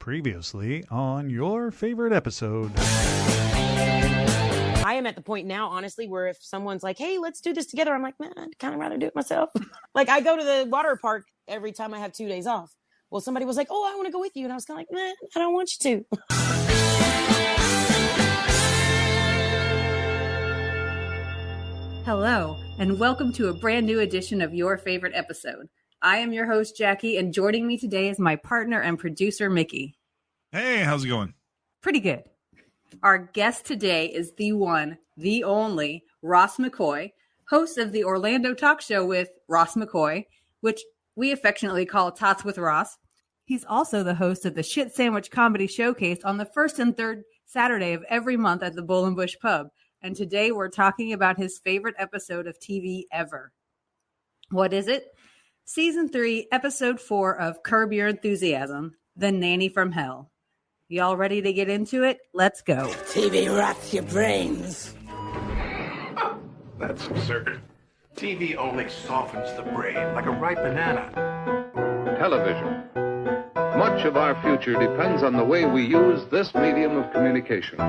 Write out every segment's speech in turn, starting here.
Previously on your favorite episode. I am at the point now, honestly, where if someone's like, hey, let's do this together, I'm like, man, I'd kind of rather do it myself. Like, I go to the water park every time I have 2 days off. Well, somebody was like, oh, I want to go with you. And I was kind of like, man, I don't want you to. Hello, and welcome to a brand new edition of Your Favorite Episode. I am your host, Jackie, and joining me today is my partner and producer, Mickey. Hey, how's it going? Pretty good. Our guest today is the one, the only, Ross McCoy, host of the Orlando talk show with Ross McCoy, which we affectionately call Tots with Ross. He's also the host of the Shit Sandwich Comedy Showcase on the first and third Saturday of every month at the Bull and Bush Pub. And today we're talking about his favorite episode of TV ever. What is it? Season 3, Episode 4 of Curb Your Enthusiasm, The Nanny from Hell. Y'all ready to get into it? Let's go. TV rots your brains. That's absurd. TV only softens the brain like a ripe banana. Television. Much of our future depends on the way we use this medium of communication.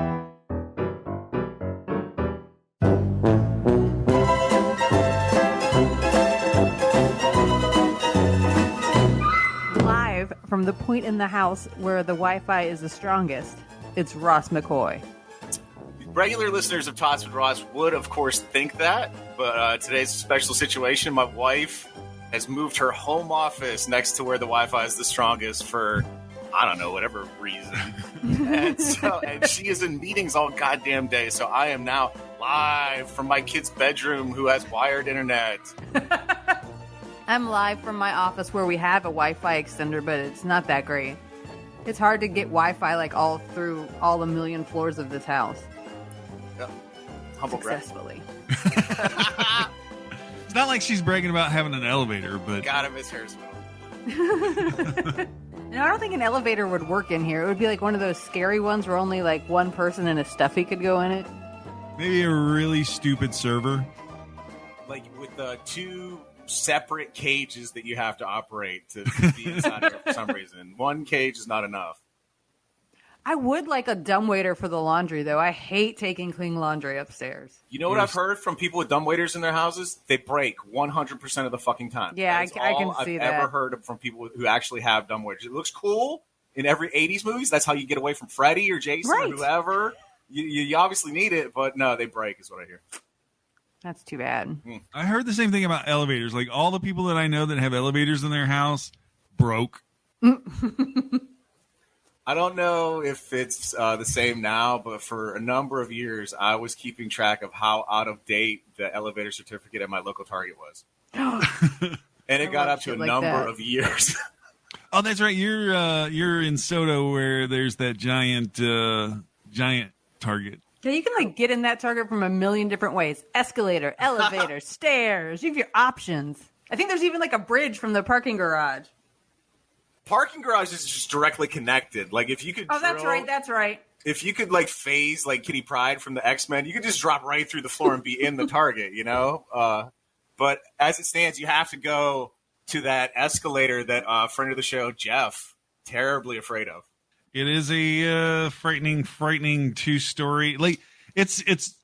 Live from the point in the house where the Wi-Fi is the strongest, it's Ross McCoy. Regular listeners of Tots with Ross would, of course, think that, but today's a special situation. My wife has moved her home office next to where the Wi-Fi is the strongest for, I don't know, whatever reason. and she is in meetings all goddamn day, so I am now live from my kid's bedroom who has wired internet. I'm live from my office where we have a Wi-Fi extender, but it's not that great. It's hard to get Wi-Fi like all through all the million floors of this house. Yep. Humble successfully. It's not like she's bragging about having an elevator, but... Gotta miss hers. No, I don't think an elevator would work in here. It would be like one of those scary ones where only like one person and a stuffy could go in it. Maybe a really stupid server. Like with the two separate cages that you have to operate to be inside here for some reason. One cage is not enough. I would like a dumbwaiter for the laundry, though. I hate taking clean laundry upstairs. You know what I've heard from people with dumbwaiters in their houses? They break 100% of the fucking time. Yeah, I can see that. I've ever heard from people who actually have dumbwaiters. It looks cool in every 80s movies. That's how you get away from Freddy or Jason or whoever. You obviously need it, but no, they break is what I hear. That's too bad. I heard the same thing about elevators. Like all the people that I know that have elevators in their house broke. I don't know if it's the same now, but for a number of years, I was keeping track of how out of date the elevator certificate at my local Target was. And it got up to a number of years. Oh, that's right. You're in Soto where there's that giant Target. Yeah, you can like get in that Target from a million different ways. Escalator, elevator, stairs. You have your options. I think there's even like a bridge from the parking garage. Parking garage is just directly connected. Like if you could that's right. If you could like phase like Kitty Pryde from the X-Men, you could just drop right through the floor and be in the Target, you know? But as it stands, you have to go to that escalator that friend of the show, Jeff, terribly afraid of. It is a frightening 2-story. Like it's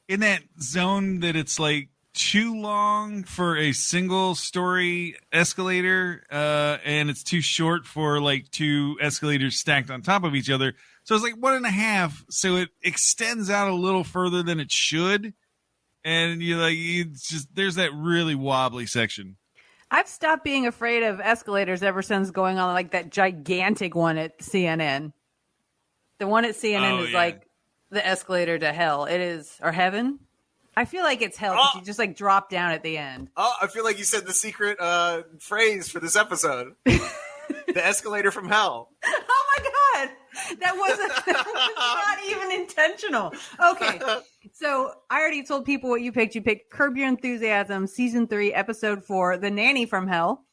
in that zone that it's like too long for a single story escalator, and it's too short for like two escalators stacked on top of each other. So it's like 1.5. So it extends out a little further than it should, and there's that really wobbly section. I've stopped being afraid of escalators ever since going on like that gigantic one at CNN. The one at CNN is like the escalator to hell. It is, or heaven. I feel like it's hell because you just like drop down at the end. Oh, I feel like you said the secret phrase for this episode. The escalator from hell. Oh my God. That was not even intentional. Okay. So I already told people what you picked. You picked Curb Your Enthusiasm, Season 3, Episode 4, The Nanny from Hell.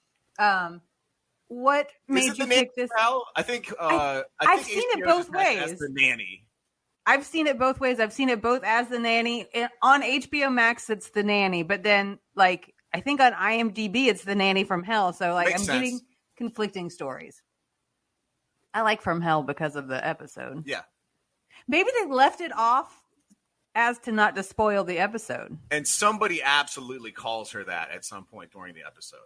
What made you pick this? I think I've seen it both ways. As The Nanny. I've seen it both ways. I've seen it both as The Nanny. On HBOMax, it's The Nanny. But then, like, I think on IMDb, it's The Nanny from Hell. So, like, I'm getting conflicting stories. I like From Hell because of the episode. Yeah. Maybe they left it off as to not to spoil the episode. And somebody absolutely calls her that at some point during the episode.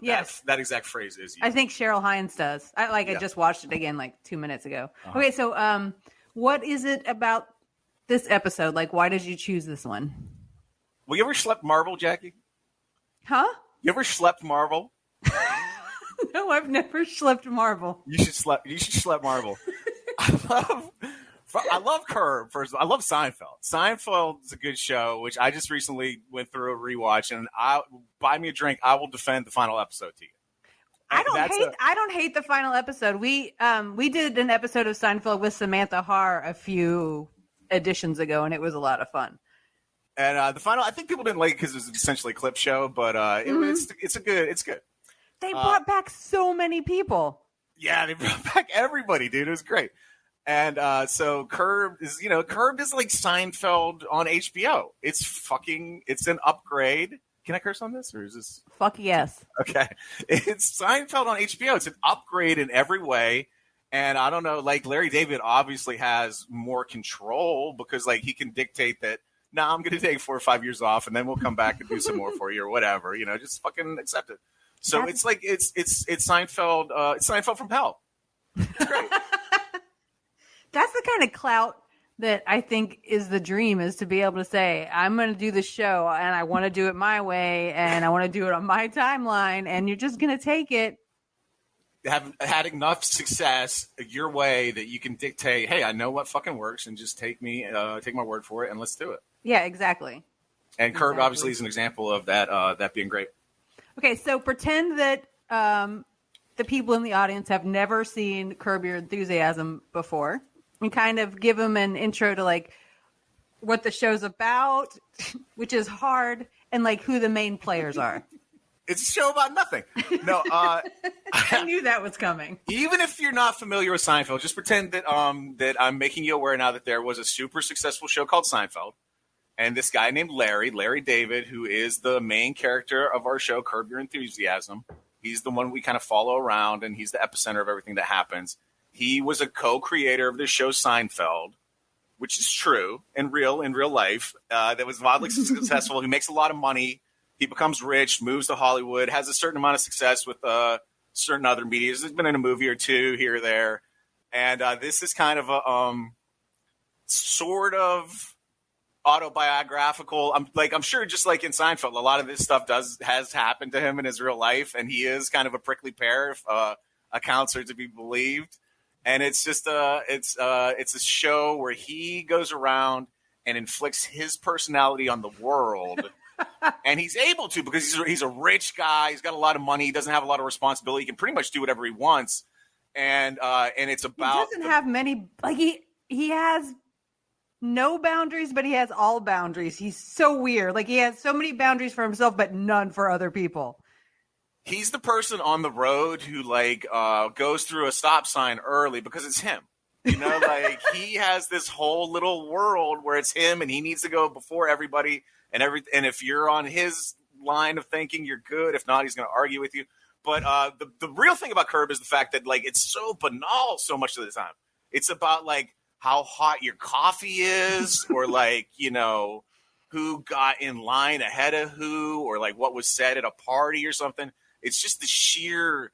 Yes. That exact phrase is used. I think Cheryl Hines does. I just watched it again like 2 minutes ago. Okay, so what is it about this episode? Like, why did you choose this one? Well, you ever slept marble, Jackie? Huh? You ever slept marble? No, I've never slept marble. You should slept marble. I love Curb. First of all, I love Seinfeld. Seinfeld is a good show, which I just recently went through a rewatch. And buy me a drink. I will defend the final episode to you. I don't hate the final episode. We did an episode of Seinfeld with Samantha Har a few editions ago, and it was a lot of fun. And the final, I think people didn't like it because it was essentially a clip show, but it's good. They brought back so many people. Yeah, they brought back everybody, dude. It was great. And so Curb is like Seinfeld on HBO. It's an upgrade. Can I curse on this, or is this? Fuck yes. Okay. It's Seinfeld on HBO. It's an upgrade in every way. And I don't know, like Larry David obviously has more control because like he can dictate that, I'm going to take 4 or 5 years off and then we'll come back and do some more for you or whatever, just fucking accept it. So it's like, it's Seinfeld, it's Seinfeld from hell. It's great. That's the kind of clout that I think is the dream, is to be able to say, I'm going to do the show and I want to do it my way and I want to do it on my timeline, and you're just going to take it. Have had enough success your way that you can dictate, hey, I know what fucking works, and just take my word for it and let's do it. Yeah, exactly. And Curb obviously is an example of that being great. Okay, so pretend that the people in the audience have never seen Curb Your Enthusiasm before, and kind of give them an intro to like what the show's about, which is hard, and like who the main players are. It's a show about nothing. No, I knew that was coming. Even if you're not familiar with Seinfeld, just pretend that that I'm making you aware now that there was a super successful show called Seinfeld, and this guy named Larry David, who is the main character of our show, Curb Your Enthusiasm. He's the one we kind of follow around, and he's the epicenter of everything that happens. He was a co-creator of the show Seinfeld, which is true in real life. That was wildly successful. He makes a lot of money. He becomes rich, moves to Hollywood, has a certain amount of success with certain other media. He's been in a movie or two here or there. And this is kind of a sort of autobiographical. I'm sure just like in Seinfeld, a lot of this stuff has happened to him in his real life. And he is kind of a prickly pear if accounts are to be believed. And it's just it's a show where he goes around and inflicts his personality on the world. And he's able to because he's a rich guy. He's got a lot of money. He doesn't have a lot of responsibility. He can pretty much do whatever he wants. And it's about he doesn't have many. Like he has no boundaries, but he has all boundaries. He's so weird. Like he has so many boundaries for himself, but none for other people. He's the person on the road who goes through a stop sign early because it's him. Like he has this whole little world where it's him, and he needs to go before everybody. And if you're on his line of thinking, you're good. If not, he's going to argue with you. But the real thing about Curb is the fact that it's so banal so much of the time. It's about how hot your coffee is, or who got in line ahead of who, or what was said at a party or something. It's just the sheer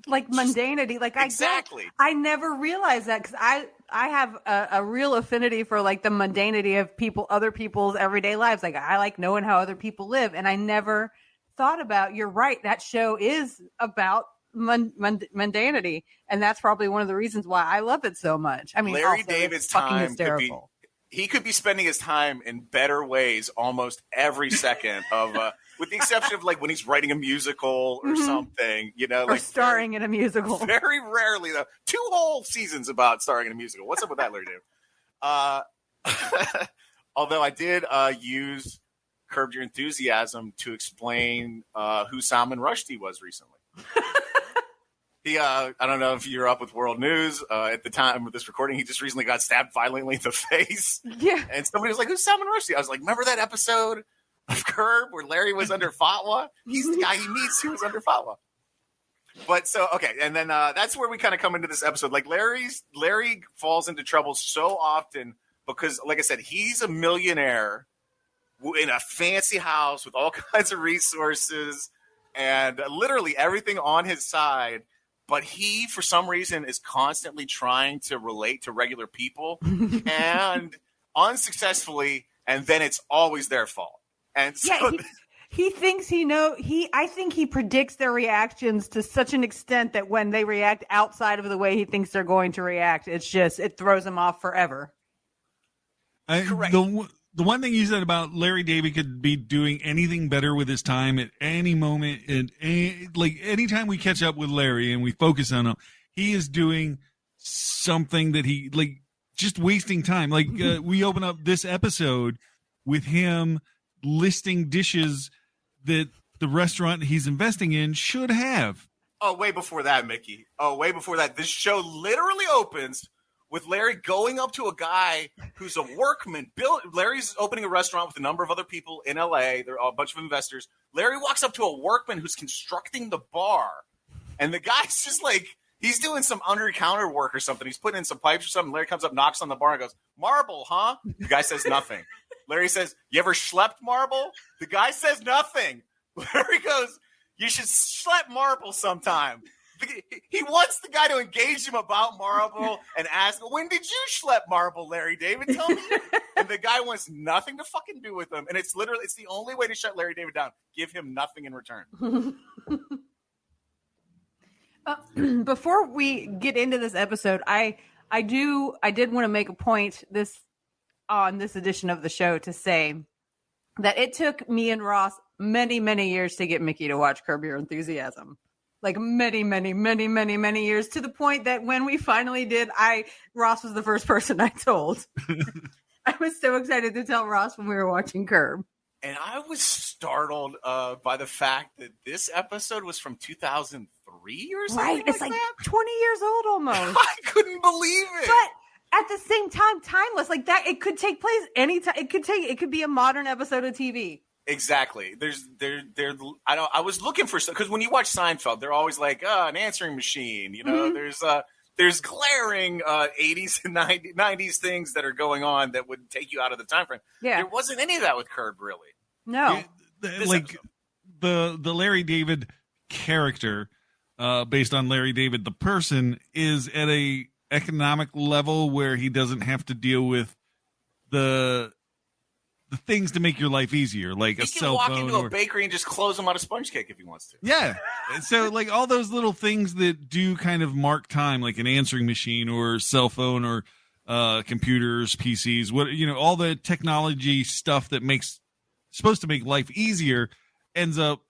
mundanity. Exactly. I never realized that because I have a real affinity for the mundanity of other people's everyday lives. I like knowing how other people live, and I never thought about. You're right. That show is about mundanity, and that's probably one of the reasons why I love it so much. I mean, Larry also, David's it's fucking time hysterical. He could be spending his time in better ways almost every second of. With the exception of when he's writing a musical or something, or starring in a musical. Very rarely, though. 2 whole seasons about starring in a musical. What's up with that, Larry David? Although I did use Curb Your Enthusiasm to explain who Salman Rushdie was recently. I don't know if you're up with world news. At the time of this recording, he just recently got stabbed violently in the face. Yeah. And somebody was like, who's Salman Rushdie? I was like, remember that episode of Curb where Larry was under fatwa? He's the guy he meets who was under fatwa. But so, okay. And then that's where we kind of come into this episode. Like Larry falls into trouble so often because, like I said, he's a millionaire in a fancy house with all kinds of resources and literally everything on his side. But he, for some reason, is constantly trying to relate to regular people and unsuccessfully. And then it's always their fault. And so he thinks I think he predicts their reactions to such an extent that when they react outside of the way he thinks they're going to react, it throws him off forever. Correct. The one thing you said about Larry David could be doing anything better with his time at any moment, and like anytime we catch up with Larry and we focus on him, he is doing something that he like just wasting time. Like we open up this episode with him listing dishes that the restaurant he's investing in should have. Oh, way before that, Mickey. Oh, way before that. This show literally opens with Larry going up to a guy who's a workman. Larry's opening a restaurant with a number of other people in L.A. There are a bunch of investors. Larry walks up to a workman who's constructing the bar. And the guy's just like, he's doing some under-counter work or something. He's putting in some pipes or something. Larry comes up, knocks on the bar and goes, "Marble, huh?" The guy says nothing. Larry says, "You ever schlepped marble?" The guy says nothing. Larry goes, "You should schlep marble sometime." He wants the guy to engage him about marble and ask, "When did you schlep marble, Larry David? Tell me." And the guy wants nothing to fucking do with him. And it's the only way to shut Larry David down. Give him nothing in return. Before we get into this episode, I did want to make a point on this edition of the show to say that it took me and Ross many, many years to get Mickey to watch Curb Your Enthusiasm. Like many, many, many, many, many years, to the point that when we finally did, Ross was the first person I told. I was so excited to tell Ross when we were watching Curb. And I was startled by the fact that this episode was from 2003 or something. Right, it's like that. 20 years old almost. I couldn't believe it. But at the same time, timeless. Like that, it could take place anytime. It could be a modern episode of TV. Exactly. I was looking for stuff because when you watch Seinfeld, they're always like, an answering machine. You know, there's glaring 80s and 90s things that are going on that would take you out of the time frame. Yeah. There wasn't any of that with Curb, really. No. Like the Larry David character, based on Larry David the person, is at a economic level where he doesn't have to deal with the things to make your life easier, like a cell phone. He can walk into a bakery and just close them out of sponge cake if he wants to. Yeah. So like all those little things that do kind of mark time, like an answering machine or cell phone or computers, PCs, all the technology stuff that supposed to make life easier ends up,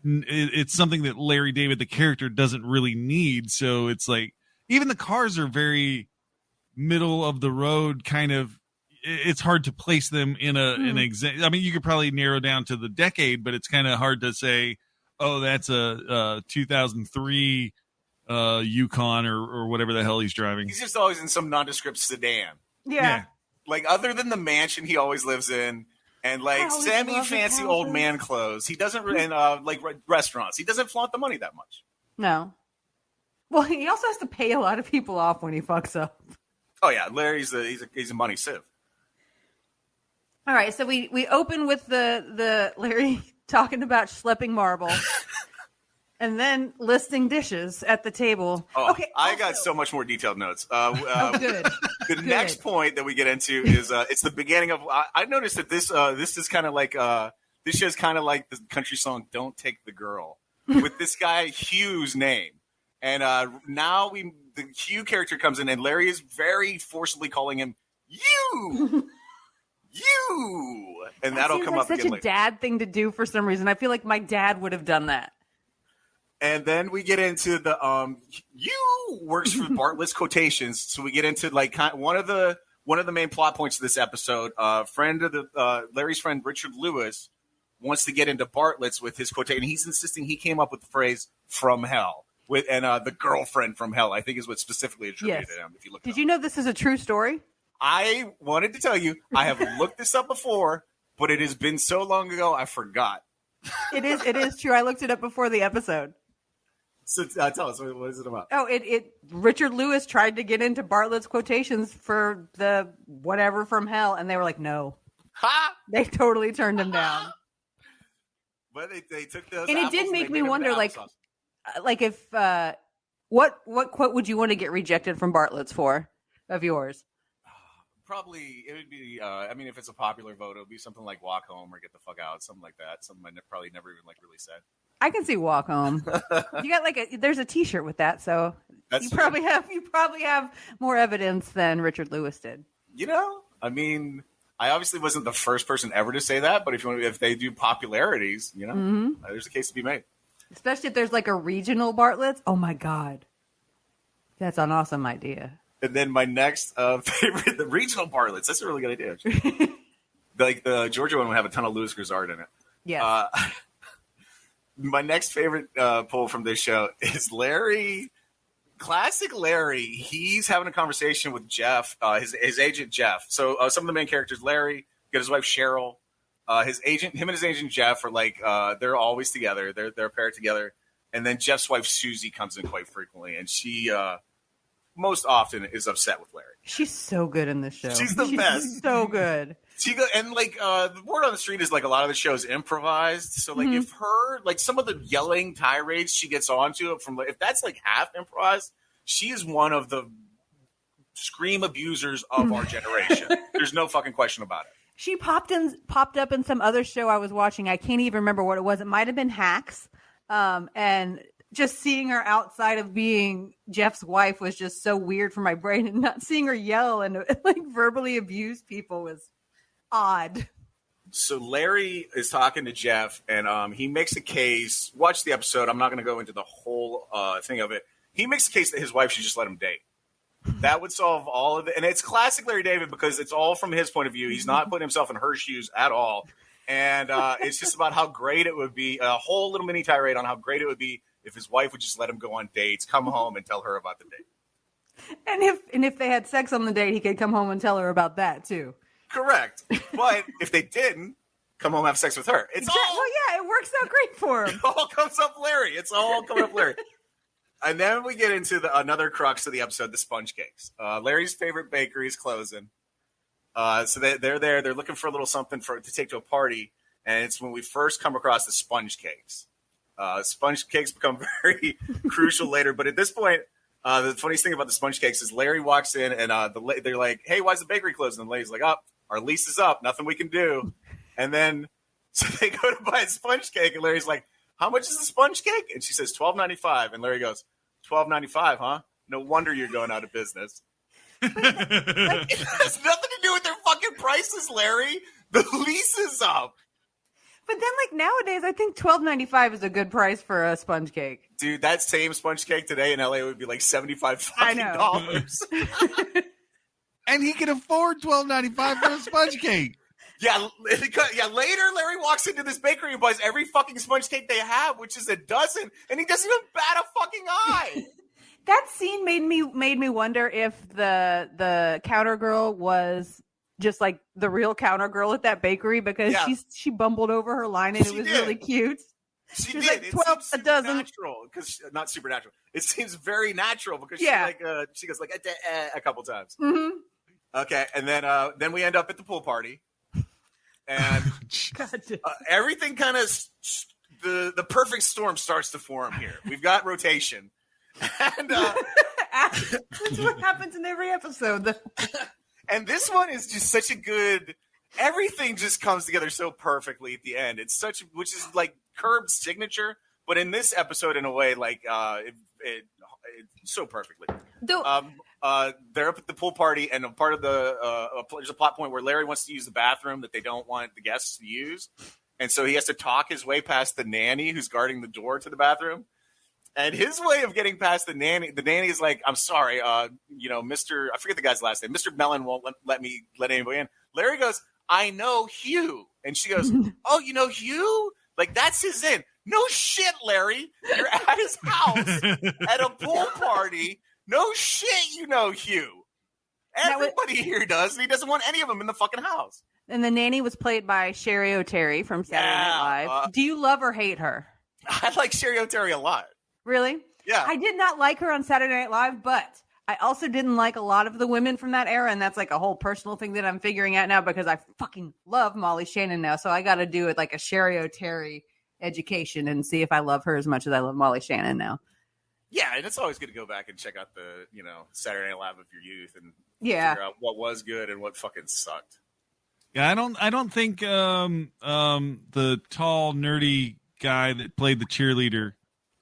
it's something that Larry David, the character, doesn't really need. So it's like, even the cars are very middle of the road kind of. It's hard to place them in an exact. I mean, you could probably narrow down to the decade, but it's kind of hard to say, "Oh, that's a 2003 Yukon or whatever the hell he's driving." He's just always in some nondescript sedan. Yeah. Like other than the mansion he always lives in, and like semi-fancy old man clothes, he doesn't. And like restaurants, he doesn't flaunt the money that much. No. Well, he also has to pay a lot of people off when he fucks up. Oh yeah, Larry's he's a money sieve. All right, so we open with the Larry talking about schlepping marble, and then listing dishes at the table. Oh, okay, I got so much more detailed notes. Good. The next point that we get into is it's the beginning of. I noticed that this is kind of like this show's kind of like the country song "Don't Take the Girl" with this guy Hugh's name, and now the Hugh character comes in, and Larry is very forcibly calling him you. You, and that'll come up such again a later. Dad thing to do for some reason. I feel like my dad would have done that. And then we get into the you works for Bartlett's Quotations, so we get into like one of the main plot points of this episode. Friend of the Larry's friend Richard Lewis wants to get into Bartlett's with his quotation. He's insisting he came up with the phrase "from hell" and the girlfriend from hell, I think, is what specifically attributed to him. If you look, did you know this is a true story? I wanted to tell you, I have looked this up before, but it has been so long ago, I forgot. It is true. I looked it up before the episode. So tell us, what is it about? Oh, Richard Lewis tried to get into Bartlett's quotations for the whatever from hell, and they were like, no. Ha! They totally turned him down. But they took those, and it did apples make and me they made them wonder, into like applesauce. if what quote would you want to get rejected from Bartlett's for of yours? Probably it would be. I mean, if it's a popular vote, it would be something like "walk home" or "get the fuck out," something like that. Something I probably never even like really said. I can see "walk home." You got there's a T-shirt with that, so That's you probably have more evidence than Richard Lewis did. You know, I mean, I obviously wasn't the first person ever to say that, but if they do popularities, you know, there's a case to be made. Especially if there's like a regional Bartlett's. Oh my God, that's an awesome idea. And then my next favorite, the regional Bartlett's. That's a really good idea. Actually. Like the Georgia one would have a ton of Louis Grizzard in it. Yeah. My next favorite poll from this show is Larry. Classic Larry. He's having a conversation with Jeff, his agent Jeff. So some of the main characters, Larry, got his wife Cheryl. His agent, him and his agent Jeff are like they're always together. They're paired together. And then Jeff's wife Susie comes in quite frequently, and she most often is upset with Larry. She's so good in this show. She's the best. So good. And like the word on the street is like a lot of the show is improvised. So like if her like some of the yelling tirades she gets onto from if that's like half improvised, she is one of the scream abusers of our generation. There's no fucking question about it. She popped up in some other show I was watching. I can't even remember what it was. It might have been Hacks. And just seeing her outside of being Jeff's wife was just so weird for my brain, and not seeing her yell and like verbally abuse people was odd. So Larry is talking to Jeff, and he makes a case. Watch the episode. I'm not going to go into the whole thing of it. He makes a case that his wife should just let him date. That would solve all of it. And it's classic Larry David because it's all from his point of view. He's not putting himself in her shoes at all. And it's just about how great it would be, a whole little mini tirade on how great it would be if his wife would just let him go on dates, come home and tell her about the date. And if they had sex on the date, he could come home and tell her about that too. Correct. But if they didn't, come home and have sex with her. It's all, well, yeah, it works out great for him. It all comes up Larry. It's all coming up Larry. And then we get into another crux of the episode, the Spongecakes. Larry's favorite bakery is closing. So they're there. They're looking for a little something to take to a party. And it's when we first come across the Spongecakes. Spongecakes become very crucial later. But at this point, the funniest thing about the Spongecakes is Larry walks in and they're like, hey, why's the bakery closing? And the lady's like, oh, our lease is up. Nothing we can do. And then so they go to buy a sponge cake. And Larry's like, how much is the sponge cake? And she says $12.95. And Larry goes, $12.95, huh? No wonder you're going out of business. It has nothing to do with their fucking prices, Larry. The lease is up. But then, like, nowadays, I think $12.95 is a good price for a sponge cake. Dude, that same sponge cake today in LA would be like $75 fucking dollars. And he can afford $12.95 for a sponge cake. Yeah. Later, Larry walks into this bakery and buys every fucking sponge cake they have, which is a dozen, and he doesn't even bat a fucking eye. That scene made me wonder if the counter girl was just like the real counter girl at that bakery, because she bumbled over her line and it was really cute. She was did. Like 12 a dozen. Natural, because not supernatural. It seems very natural because she goes like a couple times. Mm-hmm. Okay, and then we end up at the pool party, and everything kind of the perfect storm starts to form here. We've got rotation, and that's what happens in every episode. And this one is just such a good. Everything just comes together so perfectly at the end. It's which is like Curb's signature, but in this episode, in a way, like it so perfectly. They're up at the pool party, and a part of there's a plot point where Larry wants to use the bathroom that they don't want the guests to use, and so he has to talk his way past the nanny who's guarding the door to the bathroom. And his way of getting past the nanny is like, I'm sorry, Mr. I forget the guy's last name. Mr. Mellon won't let anybody in. Larry goes, I know Hugh. And she goes, oh, you know Hugh? Like, that's his in. No shit, Larry. You're at his house at a pool party. No shit, you know Hugh. Everybody here does, and he doesn't want any of them in the fucking house. And the nanny was played by Cheri O'Teri from Saturday Night Live. Do you love or hate her? I like Cheri O'Teri a lot. Really? Yeah. I did not like her on Saturday Night Live, but I also didn't like a lot of the women from that era, and that's like a whole personal thing that I'm figuring out now because I fucking love Molly Shannon now, so I got to do it like a Cheri O'Teri education and see if I love her as much as I love Molly Shannon now. Yeah, and it's always good to go back and check out the, Saturday Night Live of your youth and Yeah. figure out what was good and what fucking sucked. Yeah, I don't think the tall nerdy guy that played the cheerleader,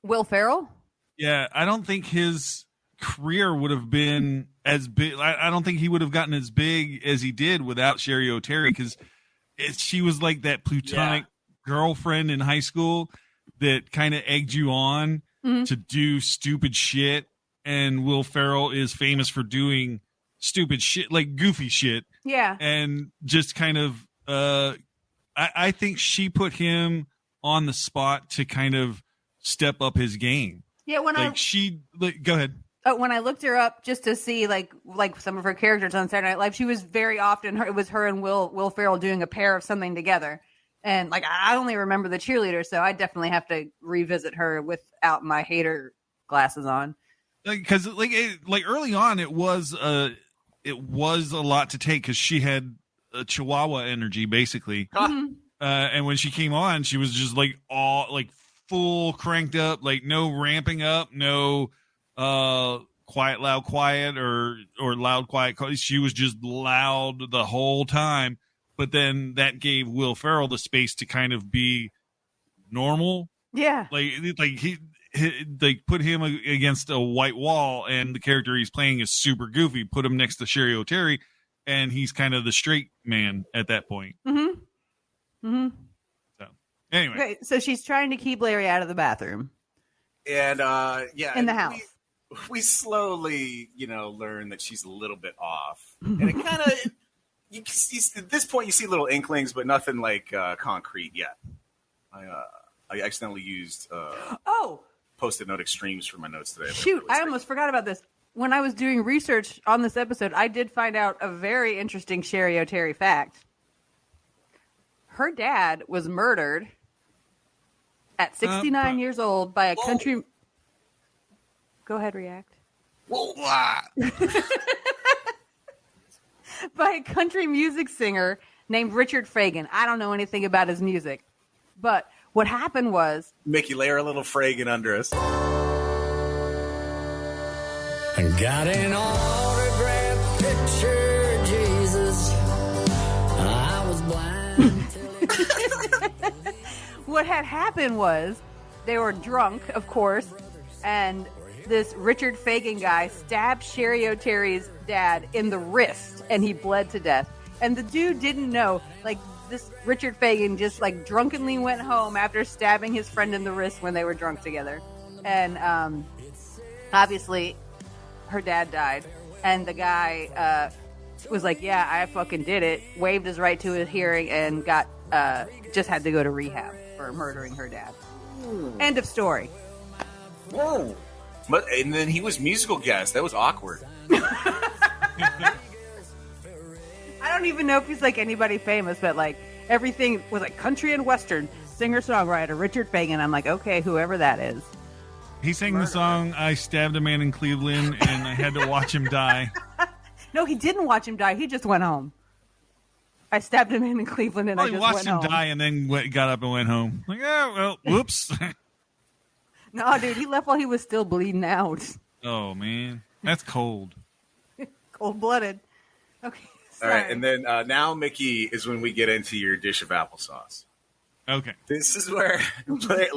Will Ferrell? yeah, I don't think his career would have been as big. I don't think he would have gotten as big as he did without Cheri O'Teri, because she was like that plutonic girlfriend in high school that kind of egged you on to do stupid shit. And Will Ferrell is famous for doing stupid shit, like goofy shit. Yeah. And just kind of, I think she put him on the spot to kind of step up his game. Yeah, when go ahead. When I looked her up just to see like some of her characters on Saturday Night Live, she was very often it was her and Will Ferrell doing a pair of something together. And like I only remember the cheerleader, so I definitely have to revisit her without my hater glasses on. Because like early on, it was a lot to take because she had a Chihuahua energy basically, and when she came on, she was just like all like full cranked up, like no ramping up, no quiet loud quiet or loud quiet. She was just loud the whole time. But then that gave Will Ferrell the space to kind of be normal. Yeah, like he put him against a white wall, and the character he's playing is super goofy. Put him next to Cheri O'Teri, and he's kind of the straight man at that point. So anyway, okay, so she's trying to keep Larry out of the bathroom, and in the house. We slowly, learn that she's a little bit off, and it kind of. At this point, you see little inklings, but nothing like concrete yet. I accidentally used Post-it note extremes for my notes today. Shoot, I almost forgot about this. When I was doing research on this episode, I did find out a very interesting Cheri O'Teri fact. Her dad was murdered at 69 years old by a country... Go ahead, react. By a country music singer named Richard Fagan. I don't know anything about his music. But what happened was... Mickey, layer a little Fagan under us. Got an autograph picture, Jesus. I was blind until What had happened was they were drunk, of course, and this Richard Fagan guy stabbed Cheri O'Teri's dad in the wrist, and he bled to death. And the dude didn't know. Like, this Richard Fagan just, like, drunkenly went home after stabbing his friend in the wrist when they were drunk together. And, obviously, her dad died. And the guy was like, yeah, I fucking did it. Waived his right to a hearing and got just had to go to rehab for murdering her dad. End of story. Whoa. But, and then he was musical guest. That was awkward. I don't even know if he's like anybody famous, but like everything was like country and western singer-songwriter Richard Fagan. I'm like, okay, whoever that is. He sang the song "I Stabbed a Man in Cleveland" and I had to watch him die. No, he didn't watch him die. He just went home. I stabbed a man in Cleveland and I just watched went him home. die and then got up and went home. Like, oh well, whoops. No, dude, he left while he was still bleeding out. Oh man, that's cold. Cold-blooded. Okay. All right, and then now, Mickey, is when we get into your dish of applesauce. Okay. This is where,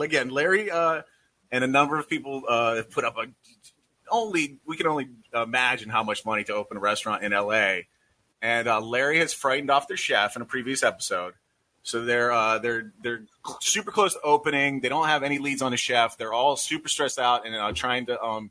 again, Larry and a number of people have put up we can only imagine how much money to open a restaurant in L.A. And Larry has frightened off their chef in a previous episode. So they're super close to opening. They don't have any leads on the chef. They're all super stressed out and trying to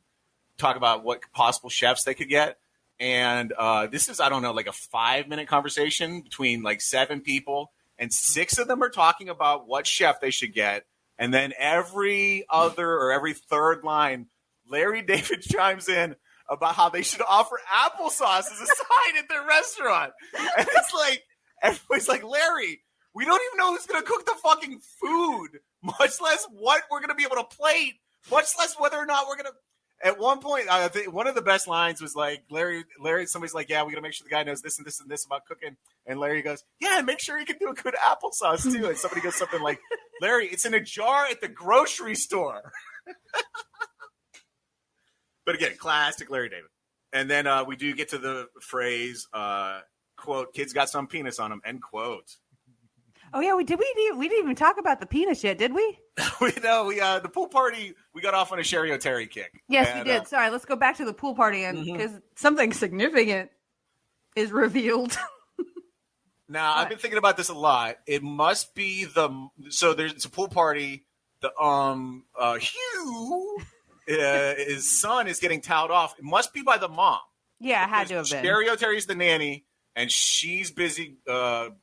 talk about what possible chefs they could get. And this is, I don't know, like a 5-minute conversation between like 7 people, and 6 of them are talking about what chef they should get. And then every other or every third line, Larry David chimes in about how they should offer applesauce as a side at their restaurant. And it's like, everybody's like, Larry, we don't even know who's going to cook the fucking food, much less what we're going to be able to plate much less whether or not we're gonna. At one point, I think one of the best lines was like Larry. Somebody's like, "Yeah, we gotta make sure the guy knows this and this and this about cooking." And Larry goes, "Yeah, make sure he can do a good applesauce too." And somebody goes something like, "Larry, it's in a jar at the grocery store." But again, classic Larry David. And then we do get to the phrase, quote, "Kids got some penis on them," end quote. Oh yeah, we didn't even talk about the penis yet, did we? The pool party, we got off on a Cheri O'Teri kick. Yes, we did. Sorry, let's go back to the pool party and because something significant is revealed. Now, I've been thinking about this a lot. It must be it's a pool party. The Hugh, his son is getting towed off. It must be by the mom. Yeah, it had to have been. Cheri O'Teri's the nanny, and she's busy,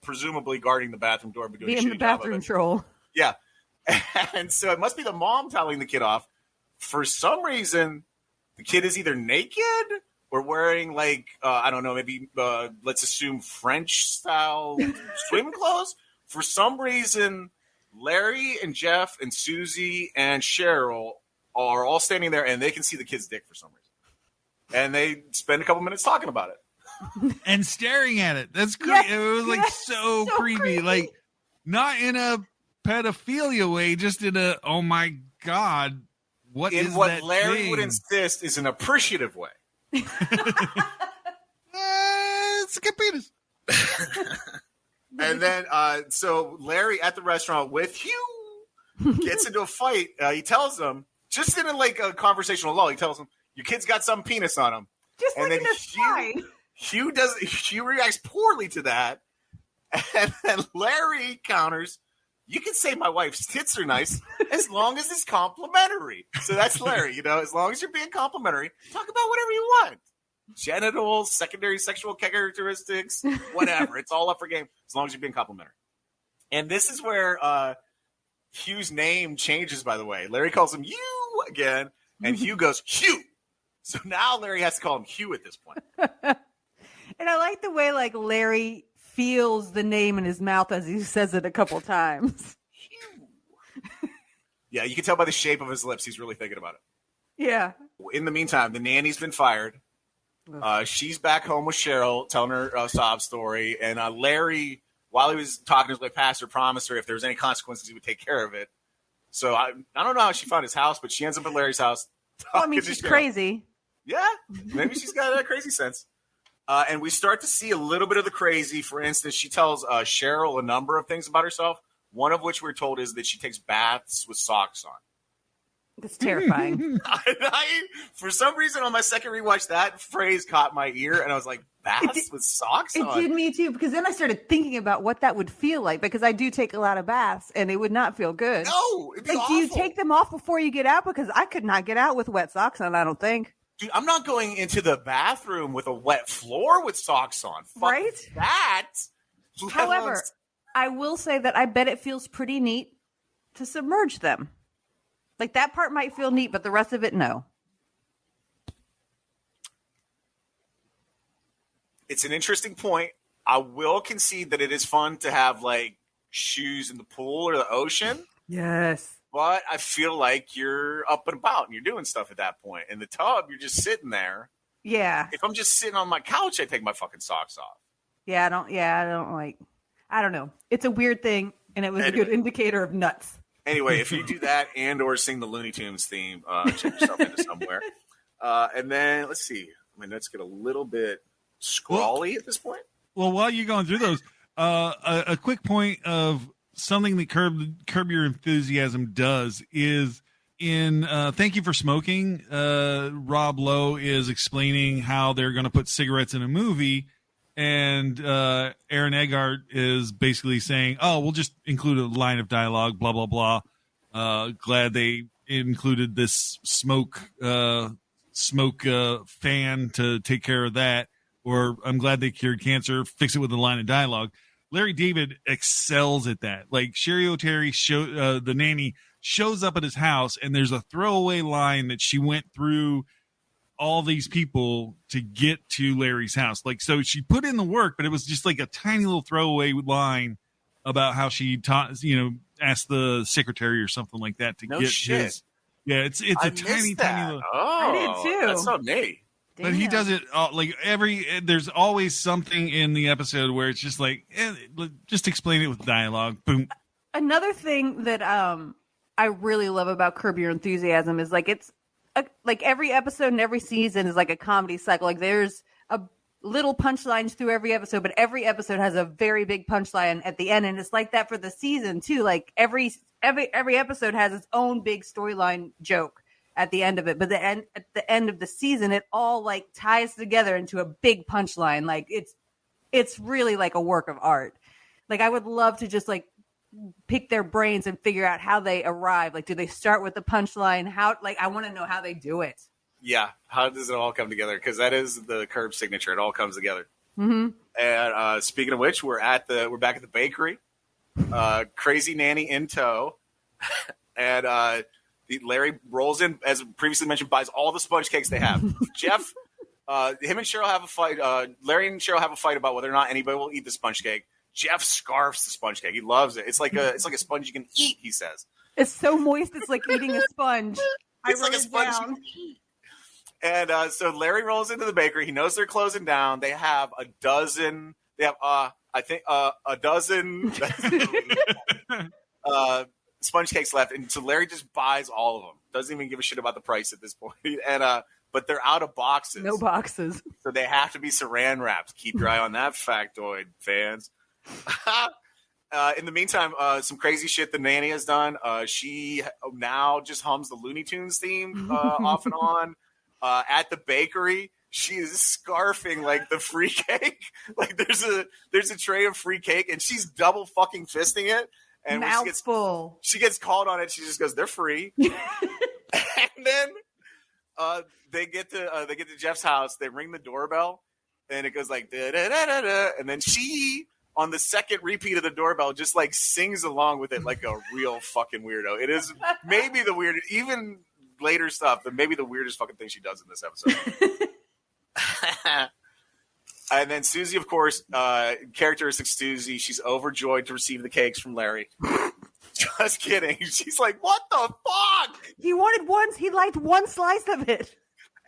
presumably guarding the bathroom door. Being the bathroom troll. Yeah. And so it must be the mom telling the kid off. For some reason, the kid is either naked or wearing, like, I don't know, maybe let's assume French-style swimming clothes. For some reason, Larry and Jeff and Susie and Cheryl are all standing there, and they can see the kid's dick for some reason. And they spend a couple minutes talking about it. And staring at it. That's creepy. Yes, it was like so creepy. Like, not in a pedophilia way, just in a, oh my God, what is what that Larry thing? would insist is an appreciative way. It's a good penis. And then, so Larry at the restaurant with Hugh gets into a fight. He tells them, just in a conversational lull, he tells them, "Your kid's got some penis on him." Just and like then in a Hugh reacts poorly to that. And then Larry counters, "You can say my wife's tits are nice as long as it's complimentary." So that's Larry, as long as you're being complimentary, talk about whatever you want. Genitals, secondary sexual characteristics, whatever. It's all up for game as long as you're being complimentary. And this is where Hugh's name changes, by the way. Larry calls him Hugh again, and Hugh goes, "Hugh." So now Larry has to call him Hugh at this point. And I like the way Larry feels the name in his mouth as he says it a couple times. Yeah, you can tell by the shape of his lips he's really thinking about it. Yeah. In the meantime, the nanny's been fired. She's back home with Cheryl, telling her a sob story. And Larry, while he was talking his way past her, promised her if there was any consequences, he would take care of it. So I don't know how she found his house, but she ends up at Larry's house. Well, I mean, she's crazy. Yeah, maybe she's got a crazy sense. And we start to see a little bit of the crazy. For instance, she tells Cheryl a number of things about herself, one of which we're told is that she takes baths with socks on. That's terrifying. For some reason, on my second rewatch, that phrase caught my ear, and I was like, baths with socks on? It did me too, because then I started thinking about what that would feel like, because I do take a lot of baths, and it would not feel good. No, it'd be awful. Do you take them off before you get out? Because I could not get out with wet socks on, I don't think. Dude, I'm not going into the bathroom with a wet floor with socks on. Fuck right? that. However, I will say that I bet it feels pretty neat to submerge them. Like, that part might feel neat, but the rest of it, no. It's an interesting point. I will concede that it is fun to have, shoes in the pool or the ocean. Yes. But I feel like you're up and about and you're doing stuff at that point. In the tub, you're just sitting there. Yeah. If I'm just sitting on my couch, I take my fucking socks off. I don't know. It's a weird thing, and it was a good indicator of nuts. Anyway, if you do that and or sing the Looney Tunes theme, check yourself into somewhere. And then, let's see. Let's get a little bit scrawly at this point. Well, while you're going through those, a quick point of something that Curb Your Enthusiasm does is in Thank You for Smoking, Rob Lowe is explaining how they're going to put cigarettes in a movie, and Aaron Eckhart is basically saying, "Oh, we'll just include a line of dialogue, blah, blah, blah. Glad they included this smoke fan to take care of that." Or, "I'm glad they cured cancer, fix it with a line of dialogue." Larry David excels at that. Like, Cheri O'Teri, the nanny, shows up at his house, and there's a throwaway line that she went through all these people to get to Larry's house. Like, so she put in the work, but it was just like a tiny little throwaway line about how she asked the secretary or something like that to get his. Yeah, it's a I tiny, missed that. tiny little. Oh, I did too. That's so neat. But he does it like there's always something in the episode where it's just like, just explain it with dialogue. Boom. Another thing that I really love about Curb Your Enthusiasm is like like every episode and every season is like a comedy cycle. Like there's a little punchlines through every episode, but every episode has a very big punchline at the end, and it's like that for the season too. Like every episode has its own big storyline joke at the end of it, but at the end of the season, it all like ties together into a big punchline. Like it's really like a work of art. Like I would love to just like pick their brains and figure out how they arrive. Like, do they start with the punchline? How, like, I want to know how they do it. Yeah. How does it all come together? Because that is the Curb signature. It all comes together. Mm-hmm. And speaking of which, we're back at the bakery. Crazy Nanny in tow. And Larry rolls in, as previously mentioned, buys all the sponge cakes they have. Jeff, him and Cheryl have a fight. Larry and Cheryl have a fight about whether or not anybody will eat the sponge cake. Jeff scarfs the sponge cake. He loves it. It's like a sponge you can eat, he says. It's so moist, it's like eating a sponge. It's like a sponge you can eat. And so Larry rolls into the bakery. He knows they're closing down. They have a dozen. They have, I think, a dozen sponge cakes left. And so Larry just buys all of them. Doesn't even give a shit about the price at this point. And but they're out of boxes. No boxes. So they have to be saran wrapped. Keep your eye on that factoid, fans. In the meantime, some crazy shit the nanny has done. She now just hums the Looney Tunes theme off and on. At the bakery, she is scarfing like the free cake. Like there's a tray of free cake, and she's double fucking fisting it. And mouthful. She gets called on it. She just goes, "They're free." And then they get to Jeff's house. They ring the doorbell, and it goes like da da da da da. And then she, on the second repeat of the doorbell, just like sings along with it like a real fucking weirdo. It is maybe the weirdest, even later stuff, but maybe the weirdest fucking thing she does in this episode. And then Susie, of course, characteristic Susie, she's overjoyed to receive the cakes from Larry. Just kidding. She's like, what the fuck? He liked one slice of it.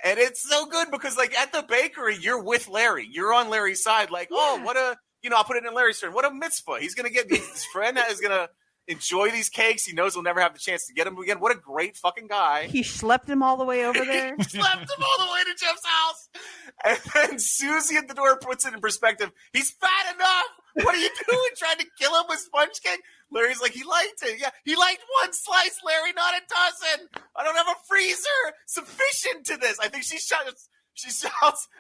And it's so good because, like, at the bakery, you're with Larry. You're on Larry's side. Like, oh, what a, I'll put it in Larry's turn. What a mitzvah. He's going to get his friend that is going to enjoy these cakes. He knows he'll never have the chance to get them again. What a great fucking guy. He schlepped him all the way over there. Schlepped him all the way to Jeff's house. And then Susie at the door puts it in perspective. He's fat enough. What are you doing? Trying to kill him with sponge cake? Larry's like, he liked it. Yeah, he liked one slice, Larry, not a dozen. I don't have a freezer sufficient to this. I think she shouts,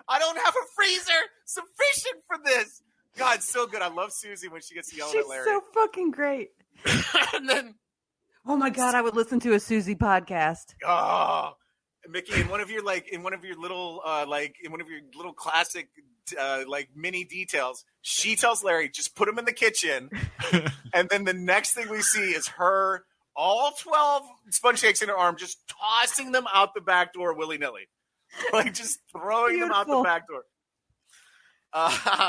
I don't have a freezer sufficient for this. God, so good. I love Susie when she gets to yell at Larry. She's so fucking great. And then, oh my God, I would listen to a Susie podcast. Oh, Mickey, in one of your little classic mini details, she tells Larry, just put him in the kitchen. And then the next thing we see is her, all 12 sponge cakes in her arm, just tossing them out the back door willy-nilly. Like just throwing them out the back door.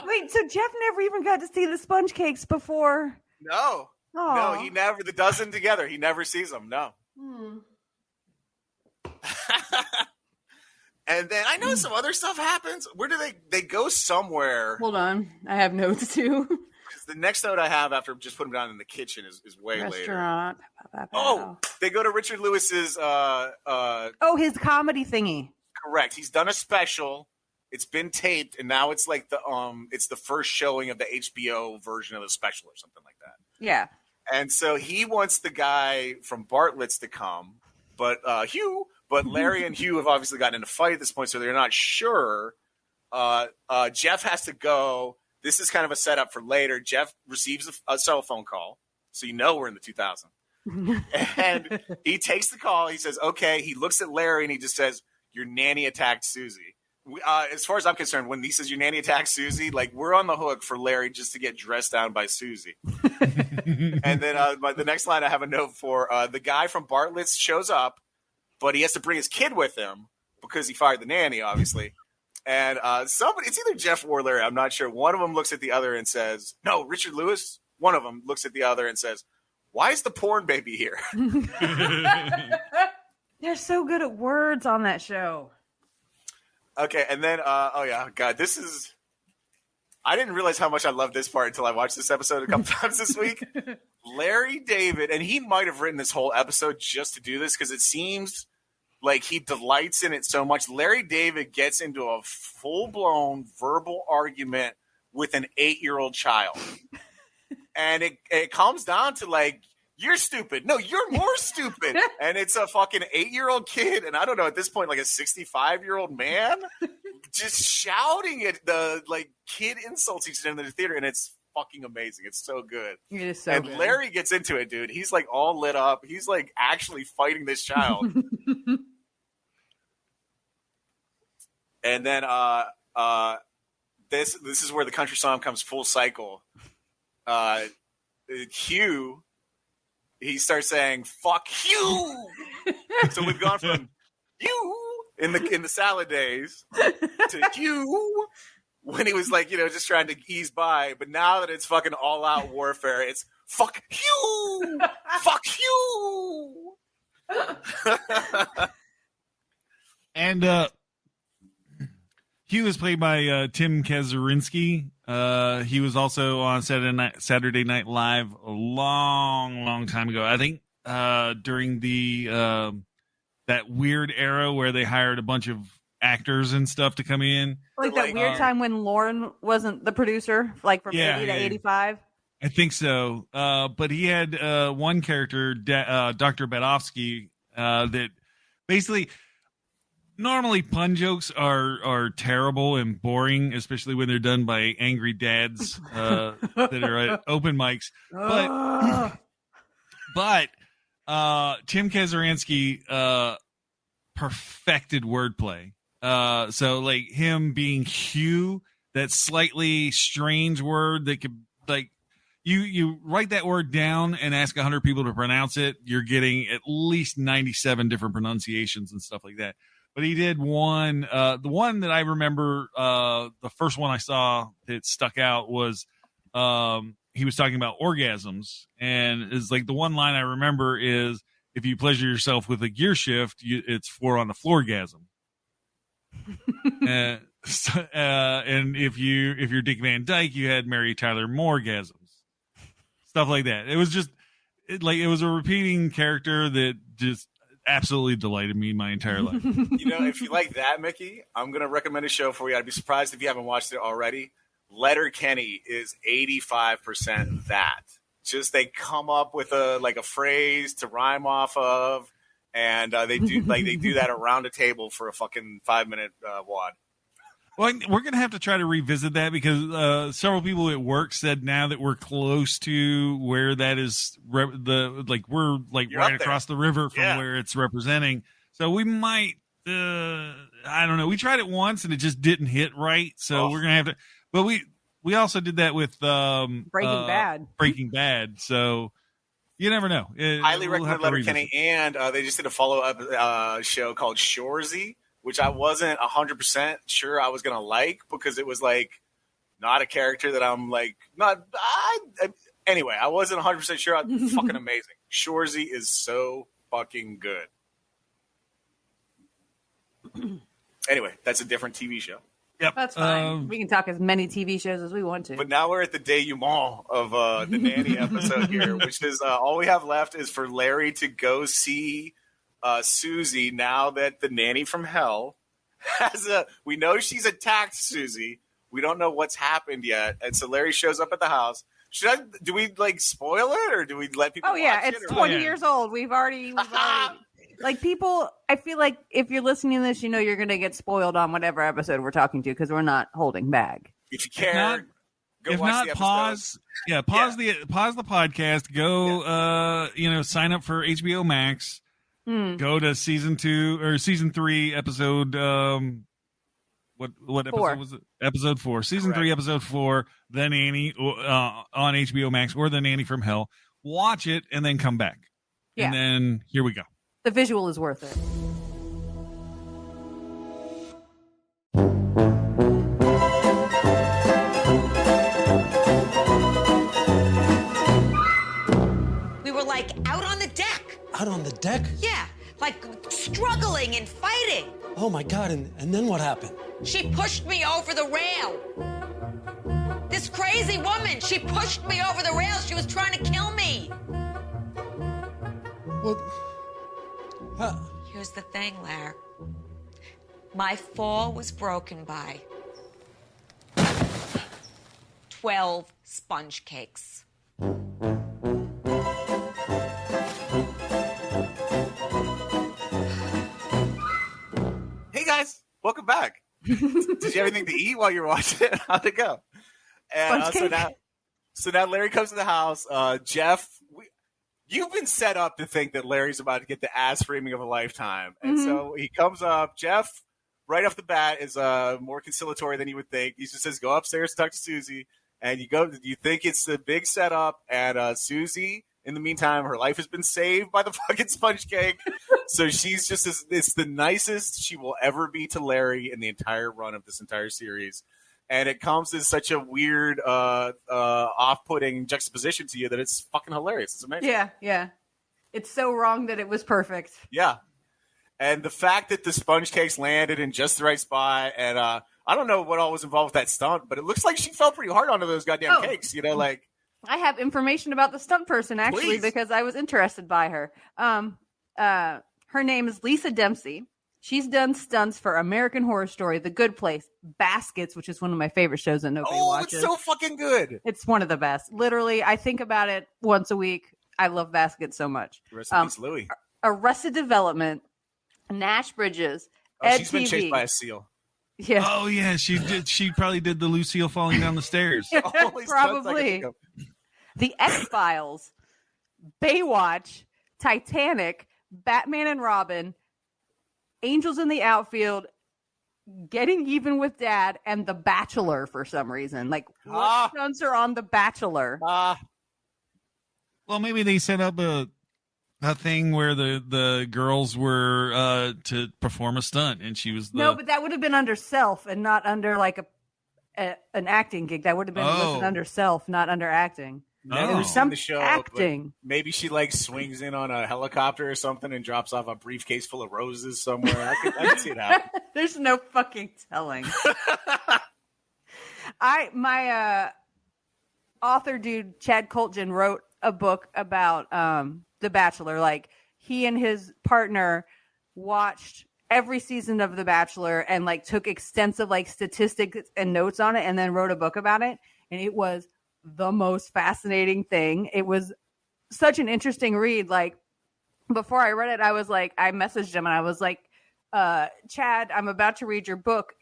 Wait, so Jeff never even got to see the sponge cakes before? No. Aww. No, he never, the dozen together, he never sees them. No. And then I know some other stuff happens. Where do they go somewhere? Hold on. I have notes too. The next note I have after just putting them down in the kitchen is way Restaurant. later. Oh, they go to Richard Lewis's his comedy thingy. Correct. He's done a special. It's been taped, and now it's like it's the first showing of the HBO version of the special or something like that. Yeah. And so he wants the guy from Bartlett's to come, but Hugh. But Larry and Hugh have obviously gotten in a fight at this point, so they're not sure. Jeff has to go. This is kind of a setup for later. Jeff receives a cell phone call, so we're in the 2000s. And he takes the call. He says, okay. He looks at Larry, and he just says, your nanny attacked Susie. As far as I'm concerned, when he says your nanny attacked Susie, like we're on the hook for Larry just to get dressed down by Susie. And then the next line I have a note for, the guy from Bartlett's shows up, but he has to bring his kid with him because he fired the nanny, obviously. And it's either Jeff or Larry, I'm not sure. One of them looks at the other and says, no, Richard Lewis. One of them looks at the other and says, why is the porn baby here? They're so good at words on that show. Okay, and then, God, this is... I didn't realize how much I loved this part until I watched this episode a couple times this week. Larry David, and he might have written this whole episode just to do this because it seems like he delights in it so much. Larry David gets into a full-blown verbal argument with an 8-year-old child. And it comes down to, like, you're stupid. No, you're more stupid. And it's a fucking 8-year-old kid, and I don't know, at this point, like a 65-year-old man, just shouting at the, like, kid insults each other in the theater, and it's fucking amazing. It's so good. It is so and good. Larry gets into it, dude. He's, like, all lit up. He's, like, actually fighting this child. And then this is where the country song comes full cycle. Hugh... He starts saying "fuck you," so we've gone from "you" in the salad days to "you" when he was like, just trying to ease by. But now that it's fucking all out warfare, it's "fuck you, fuck you." And Hugh is played by Tim Kazurinsky. He was also on Saturday Night Live a long time ago. I think during the that weird era where they hired a bunch of actors and stuff to come in. Like that weird time when Lauren wasn't the producer, like from 80 to 85. I think so. But he had one character, Dr. Badovsky, that basically... Normally, pun jokes are terrible and boring, especially when they're done by angry dads that are at open mics. But Tim Kazurinsky perfected wordplay. So, like, him being Hugh, that slightly strange word that could, like, you write that word down and ask 100 people to pronounce it, you're getting at least 97 different pronunciations and stuff like that. But he did one, the one that I remember, the first one I saw that stuck out was he was talking about orgasms. And it's like the one line I remember is, if you pleasure yourself with a gear shift, it's 4 on the floorgasm. And if you're Dick Van Dyke, you had Mary Tyler Mooregasms. Stuff like that. It was just, it was a repeating character that just absolutely delighted me my entire life. If you like that, Mickey, I'm going to recommend a show for you. I'd be surprised if you haven't watched it already. Letterkenney is 85% that. Just they come up with a phrase to rhyme off of, and they do that around a table for a fucking 5-minute wad. Well, we're going to have to try to revisit that because several people at work said now that we're close to where that is, we're right across the river from where it's representing. So we might, I don't know. We tried it once and it just didn't hit right. So we're going to have to, but we also did that with Breaking Bad. So you never know. Highly recommend Letterkenney, and they just did a follow-up show called Shoresy, which I wasn't 100% sure I was going to like because it was like not a character that I'm like, anyway, I wasn't 100% sure. Fucking amazing. Shoresy is so fucking good. Anyway, that's a different TV show. Yep. That's fine. We can talk as many TV shows as we want to. But now we're at the denouement of the Nanny episode here, which is all we have left is for Larry to go see Susie now that the nanny from hell we know she's attacked Susie. We don't know what's happened yet. And so Larry shows up at the house. Do we spoil it or do we let people watch it? It's 20 years old. We've already like people, I feel like if you're listening to this, you're going to get spoiled on whatever episode we're talking to because we're not holding back. If you care, go watch the episode. Pause the podcast. Go, sign up for HBOMax. Go to season 2 or season 3 episode. What episode was it? Episode 4. Season 3, episode 4. The Nanny on HBOMax or The Nanny from Hell. Watch it and then come back. Yeah. And then here we go. The visual is worth it. We were out on the deck. Out on the deck? Yeah. like struggling and fighting. Oh my God, and then what happened? She pushed me over the rail. This crazy woman, she pushed me over the rail. She was trying to kill me. What? Here's the thing, Larry. My fall was broken by 12 sponge cakes. Hey guys, welcome back. Did you have anything to eat while you were watching it? How'd it go? And so now Larry comes to the house. Jeff, you've been set up to think that Larry's about to get the ass framing of a lifetime, and so he comes up. Jeff, right off the bat, is more conciliatory than you would think. He just says, "Go upstairs, talk to Susie." And you think it's the big setup, and Susie, in the meantime, her life has been saved by the fucking sponge cake. So she's just it's the nicest she will ever be to Larry in the entire run of this entire series. And it comes as such a weird, off-putting juxtaposition to you that it's fucking hilarious. It's amazing. Yeah. It's so wrong that it was perfect. Yeah. And the fact that the sponge cakes landed in just the right spot, and I don't know what all was involved with that stunt, but it looks like she fell pretty hard onto those goddamn cakes. You know, like I have information about the stunt person actually because I was interested by her. Her name is Lisa Dempsey. She's done stunts for American Horror Story, The Good Place, Baskets, which is one of my favorite shows that nobody watches. It's so fucking good. It's one of the best. Literally, I think about it once a week. I love Baskets so much. Rest in peace, Louie. Arrested Development, Nash Bridges, Ed she's been TV. chased by a seal. Yeah. Oh yeah, she did. She probably did the Lucille falling down the stairs. Probably. The X-Files, Baywatch, Titanic, Batman and Robin, Angels in the Outfield, Getting Even with Dad, and The Bachelor for some reason. Like, what stunts are on The Bachelor? Well, maybe they set up a thing where the girls were to perform a stunt, and she was No, but that would have been under Self and not under like an acting gig. That would have been listed under Self, not under acting. Never seen the show. Acting. Maybe she like swings in on a helicopter or something and drops off a briefcase full of roses somewhere. I could see it happen. There's no fucking telling. My author dude Chad Coltgen wrote a book about The Bachelor. Like, he and his partner watched every season of The Bachelor and like took extensive like statistics and notes on it, and then wrote a book about it. And it was the most fascinating thing. It was such an interesting read. Like, before I read it, I was like, I messaged him and I was like, Chad, I'm about to read your book.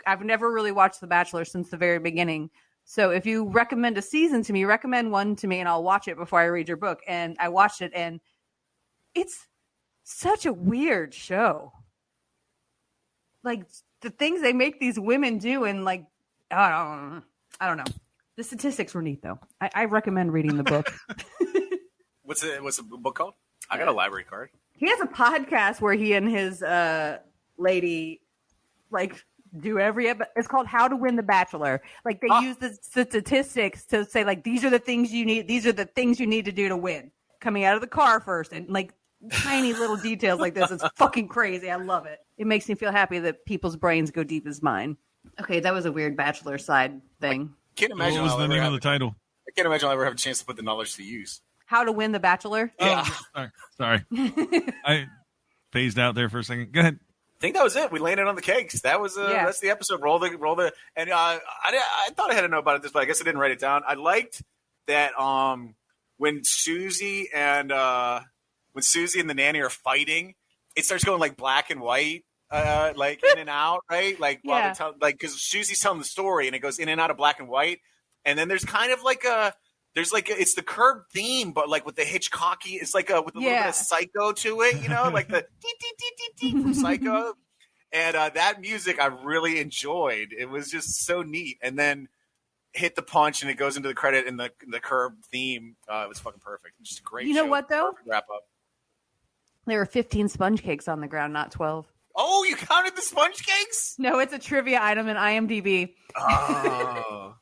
I've never really watched The Bachelor since the very beginning. So if you recommend a season to me, recommend one to me and I'll watch it before I read your book. And I watched it, and it's such a weird show. Like, the things they make these women do, and like, I don't know. The statistics were neat, though. I recommend reading the book. What's the book called? I got a library card. He has a podcast where he and his lady like do every episode. It's called How to Win the Bachelor. Like, they use the statistics to say like, these are the things you need. These are the things you need to do to win. Coming out of the car first, and like tiny little details like this. It's fucking crazy. I love it. It makes me feel happy that people's brains go deep as mine. Okay, that was a weird Bachelor side thing. Can't imagine what was the name of the title? I can't imagine I'll ever have a chance to put the knowledge to use. How to Win the Bachelor? Yeah. Sorry. I phased out there for a second. Go ahead. I think that was it. We landed on the cakes. That was that's the episode. Roll the. And I thought I had to know about it, but I guess I didn't write it down. I liked that when Susie and the nanny are fighting, it starts going like black and white. Like in and out, right? Like, while because Susie's telling the story and it goes in and out of black and white, and then there's kind of like it's the Curb theme, but like with the Hitchcocky, it's like with a little bit of Psycho to it, you know, like the dee from Psycho, and that music I really enjoyed. It was just so neat, and then hit the punch and it goes into the credit and the Curb theme. It was fucking perfect. Just a great. You know what though? Wrap up. There were 15 sponge cakes on the ground, not 12. Oh, you counted the sponge cakes? No, it's a trivia item in IMDb. Oh.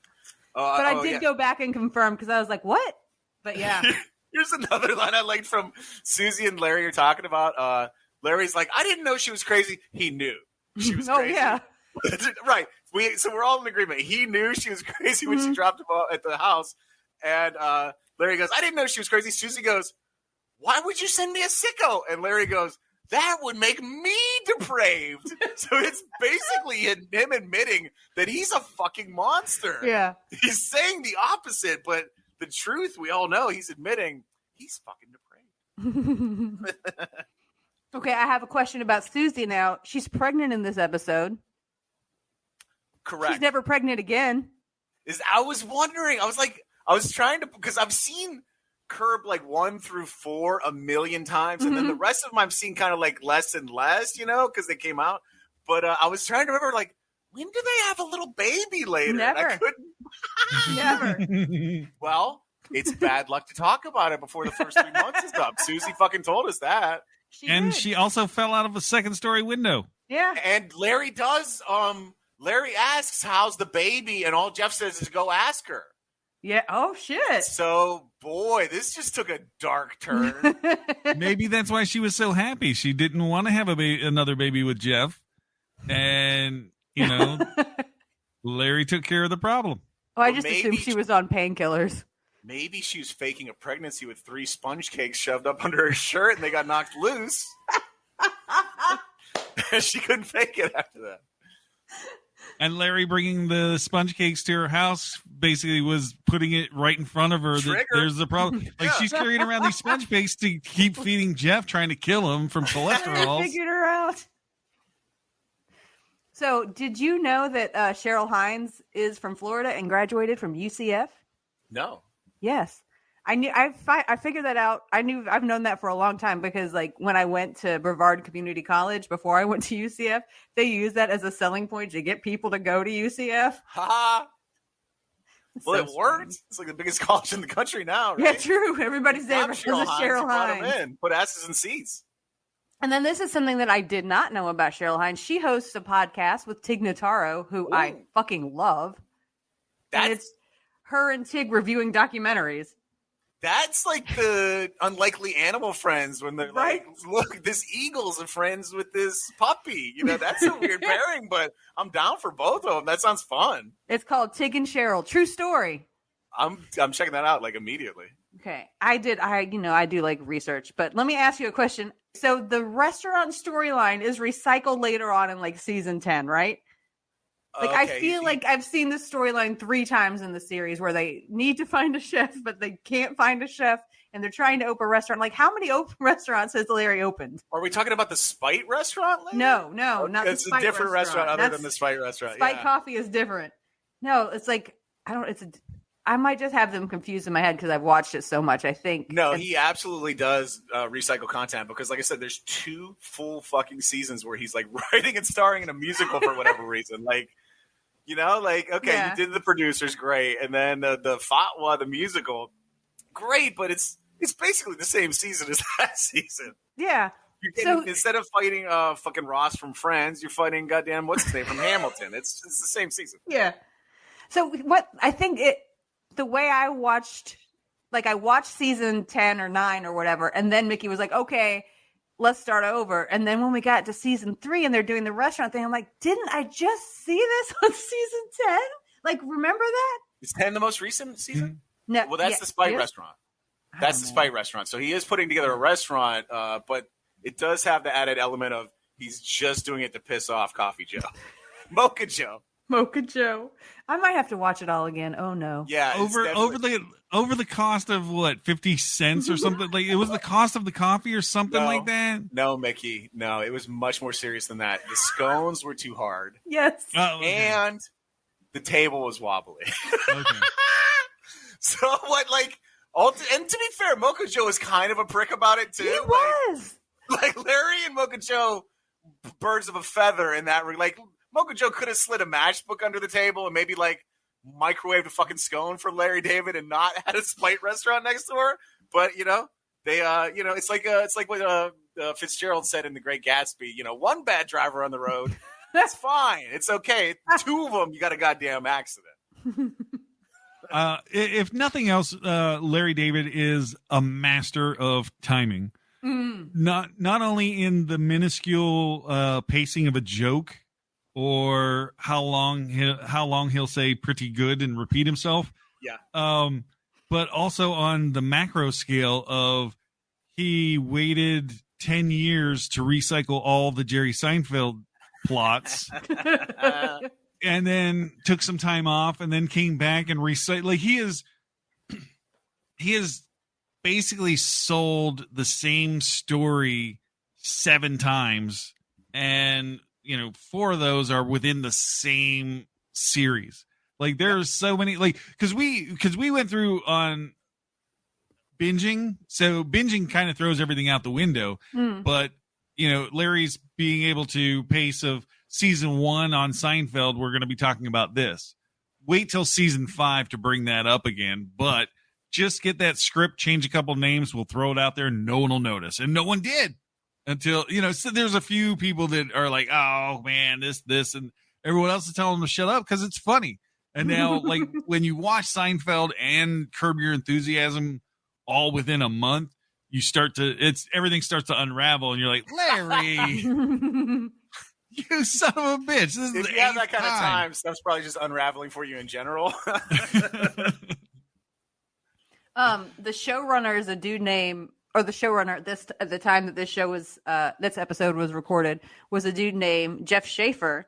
But I did go back and confirm because I was like, what? But yeah. Here's another line I liked from Susie and Larry are talking about. Larry's like, I didn't know she was crazy. He knew she was Oh, crazy. yeah. Right. So we're all in agreement. He knew she was crazy when she dropped him off at the house. And Larry goes, I didn't know she was crazy. Susie goes, why would you send me a sicko? And Larry goes, that would make me depraved. So it's basically him admitting that he's a fucking monster. Yeah. He's saying the opposite, but the truth, we all know, he's admitting he's fucking depraved. Okay, I have a question about Susie now. She's pregnant in this episode. Correct. She's never pregnant again. I was wondering. I was trying to, because I've seen Curb like 1 through 4 a million times, and then the rest of them I've seen kind of like less and less, because they came out. But I was trying to remember, like, when do they have a little baby later? Never. And I couldn't. Never. Well, it's bad luck to talk about it before the first 3 months is up. Susie fucking told us that. She also fell out of a second-story window. Yeah. And Larry does. Larry asks, how's the baby? And all Jeff says is go ask her. Yeah. Oh, shit. So, boy, this just took a dark turn. Maybe that's why she was so happy. She didn't want to have another baby with Jeff. And, Larry took care of the problem. Oh, I just assumed she was on painkillers. Maybe she was faking a pregnancy with 3 Spongecakes shoved up under her shirt and they got knocked loose. She couldn't fake it after that. And Larry bringing the Spongecakes to her house basically was putting it right in front of her. That there's a problem. Like, she's carrying around these Spongecakes to keep feeding Jeff, trying to kill him from cholesterol. Figured her out. So, did you know that Cheryl Hines is from Florida and graduated from UCF? No. Yes. I knew. I figured that out. I've known that for a long time because, like, when I went to Brevard Community College before I went to UCF, they use that as a selling point to get people to go to UCF. Ha! Well, it worked. It's like the biggest college in the country now, right? Yeah, true. Everybody's there because of Cheryl Hines. Put asses in seats. And then this is something that I did not know about Cheryl Hines. She hosts a podcast with Tig Notaro, who I fucking love. And it's her and Tig reviewing documentaries. That's like the Unlikely Animal Friends when they're like, look, this eagle's a friends with this puppy. That's a weird pairing, but I'm down for both of them. That sounds fun. It's called Tig and Cheryl. True story. I'm checking that out like immediately. Okay. I do like research, but let me ask you a question. So the restaurant storyline is recycled later on in like season 10, right? Like, okay. I feel like I've seen this storyline 3 times in the series where they need to find a chef, but they can't find a chef, and they're trying to open a restaurant. Like, how many restaurants has Larry opened? Are we talking about the Spite restaurant? Larry? No, not the Spite restaurant. It's a different restaurant other than the Spite restaurant. Spite Coffee is different. No, it's like, I might just have them confused in my head because I've watched it so much, I think. No, he absolutely does recycle content because, like I said, there's 2 full fucking seasons where he's, like, writing and starring in a musical for whatever reason. Like, you did the producers, great. And then the Fatwa, the musical, great, but it's basically the same season as that season. Yeah. Instead of fighting fucking Ross from Friends, you're fighting goddamn, what's his name, from Hamilton. It's the same season. Yeah. So what I think the way I watched season 10 or 9 or whatever, and then Mickey was like, okay, let's start over. And then when we got to season 3 and they're doing the restaurant thing, I'm like, didn't I just see this on season 10? Like, remember that? Is 10 the most recent season? No. Well, that's the Spite restaurant. That's the Spite restaurant. So he is putting together a restaurant, but it does have the added element of he's just doing it to piss off Coffee Joe. Mocha Joe. I might have to watch it all again. Oh no. Yeah. Over the cost of what, 50 cents or something? Like, it was the cost of the coffee or something like that? No, Mickey. No, it was much more serious than that. The scones were too hard. Yes. Oh, okay. And the table was wobbly. Okay. So what, like, and to be fair, Mocha Joe is kind of a prick about it too. He was. Like Larry and Mocha Joe, birds of a feather in that. Like, Mocha Joe could have slid a matchbook under the table and maybe like microwaved a fucking scone for Larry David and not had a Spite restaurant next to her. But they it's like what Fitzgerald said in The Great Gatsby. One bad driver on the road, that's fine. It's okay. 2 of them, you got a goddamn accident. If nothing else, Larry David is a master of timing. Not only in the minuscule pacing of a joke or how long he'll say pretty good and repeat himself. Yeah. But also on the macro scale of he waited 10 years to recycle all the Jerry Seinfeld plots. And then took some time off and then came back and recycled. Like he is basically sold the same story 7 times, and 4 of those are within the same series. Like there's so many, like because we went through on binging, so binging kind of throws everything out the window. But Larry's being able to pace of season 1 on Seinfeld, we're going to be talking about this. Wait till season 5 to bring that up again, but just get that script, change a couple names, we'll throw it out there, no one will notice. And no one did until, so there's a few people that are like, oh man, this, and everyone else is telling them to shut up because it's funny. And now, like, when you watch Seinfeld and Curb Your Enthusiasm all within a month, everything starts to unravel, and you're like, Larry, you son of a bitch. This is if you have that kind of time, stuff's probably just unraveling for you in general. The showrunner is a dude named, or the showrunner at the time that this show was, this episode was recorded, was a dude named Jeff Schaefer.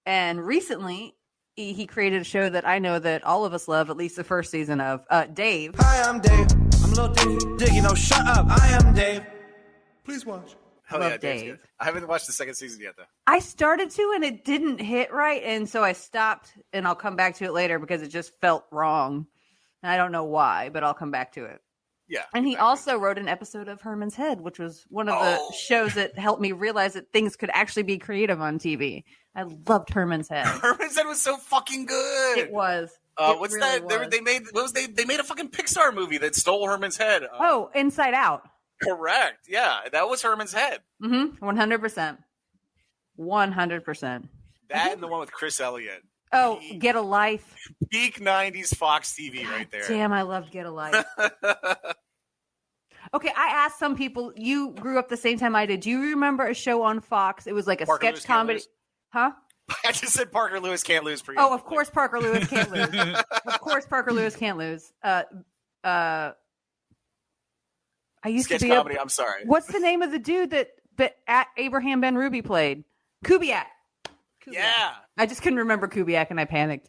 And recently, he created a show that I know that all of us love, at least the first season of, Dave. Hi, I'm Dave. I'm a little diggy. No, shut up. I am Dave. Please watch. Hell Love yeah, Dave's Dave. good. I haven't watched the second season yet, though. I started to, and it didn't hit right, and so I stopped, and I'll come back to it later because it just felt wrong. And I don't know why, but I'll come back to it. Yeah. And he also wrote an episode of Herman's Head, which was one of the shows that helped me realize that things could actually be creative on TV. I loved Herman's Head. Herman's Head was so fucking good. It was. What's really that? They made a fucking Pixar movie that stole Herman's Head. Inside Out. Correct. Yeah, that was Herman's Head. 100%. 100%. That and the one with Chris Elliott. Oh, Get a Life. Peak 90s Fox TV right there. Damn, I loved Get a Life. Okay, I asked some people, you grew up the same time I did. Do you remember a show on Fox? It was like a Parker sketch Lewis Can't comedy. Lose. Huh? I just said Parker Lewis Can't Lose for you. Oh, of course Parker Lewis can't lose. Of course Parker Lewis can't lose. I used sketch to be comedy, I'm sorry. What's the name of the dude that Abraham Ben Ruby played? Kubiak. Yeah. I just couldn't remember Kubiak and I panicked.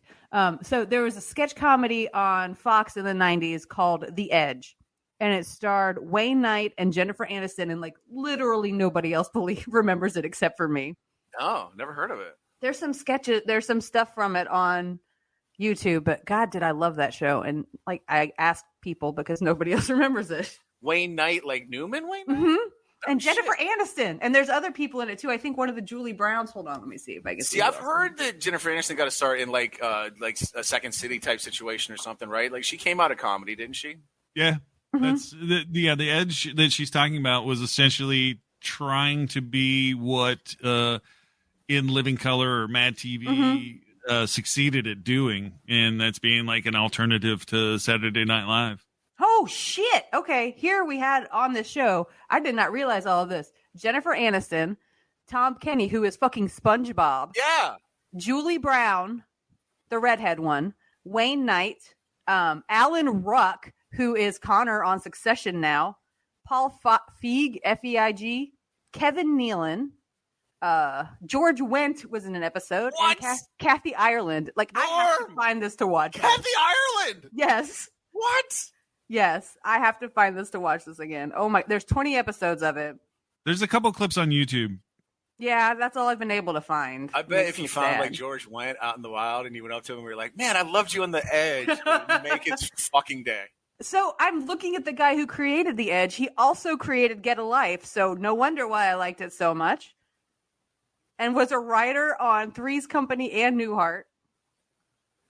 So there was a sketch comedy on Fox in the 90s called The Edge. And it starred Wayne Knight and Jennifer Aniston, and like literally nobody else remembers it except for me. Oh, never heard of it. There's some sketches, there's some stuff from it on YouTube, but God, did I love that show. And like I asked people because nobody else remembers it. Wayne Knight, like Newman Wayne Knight? Mm-hmm. And Jennifer Aniston. And there's other people in it too. I think one of the Julie Browns. Hold on, let me see if I can see. I've heard that Jennifer Aniston got to start in like a Second City type situation or something, right? Like she came out of comedy, didn't she? Yeah. That's the Edge that she's talking about was essentially trying to be what In Living Color or Mad TV succeeded at doing, and that's being like an alternative to Saturday Night Live. Oh shit. Okay, here we had on this show, I did not realize all of this. Jennifer Aniston, Tom Kenny, who is fucking SpongeBob. Yeah. Julie Brown, the redhead one, Wayne Knight, Alan Ruck, who is Connor on Succession now, Paul Feig, Feig, Kevin Nealon, George Wendt was in an episode. What? And Kathy Ireland. Like, I have to find this to watch. Kathy Ireland? Yes. What? Yes, I have to find this to watch this again. Oh my, there's 20 episodes of it. There's a couple clips on YouTube. Yeah, that's all I've been able to find. I bet if you found like George Wendt out in the wild and you went up to him and were like, man, I loved you on The Edge, it would make its fucking day. So I'm looking at the guy who created The Edge. He also created Get a Life, so no wonder why I liked it so much. And was a writer on Three's Company and Newhart.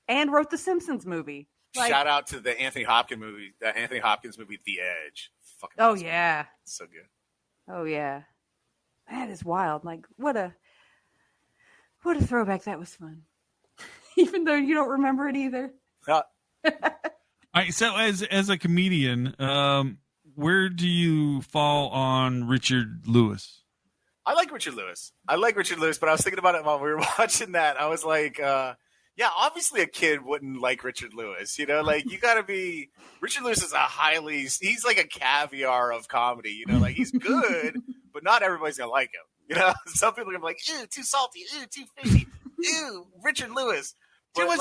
And wrote the Simpsons movie. Like, shout out to the Anthony Hopkins movie, The Edge. Fucking oh, awesome. Yeah. So good. Oh, yeah. That is wild. Like, what a throwback. That was fun. Even though you don't remember it either. All right, so as a comedian, where do you fall on Richard Lewis? I like Richard Lewis, but I was thinking about it while we were watching that. I was like, yeah, obviously a kid wouldn't like Richard Lewis. You know, like you got to be. Richard Lewis is he's like a Caviar of comedy. You know, like he's good, but not everybody's gonna like him. You know, some people are gonna be like, ew, too salty, ew, too fishy, ew, Richard Lewis. Too much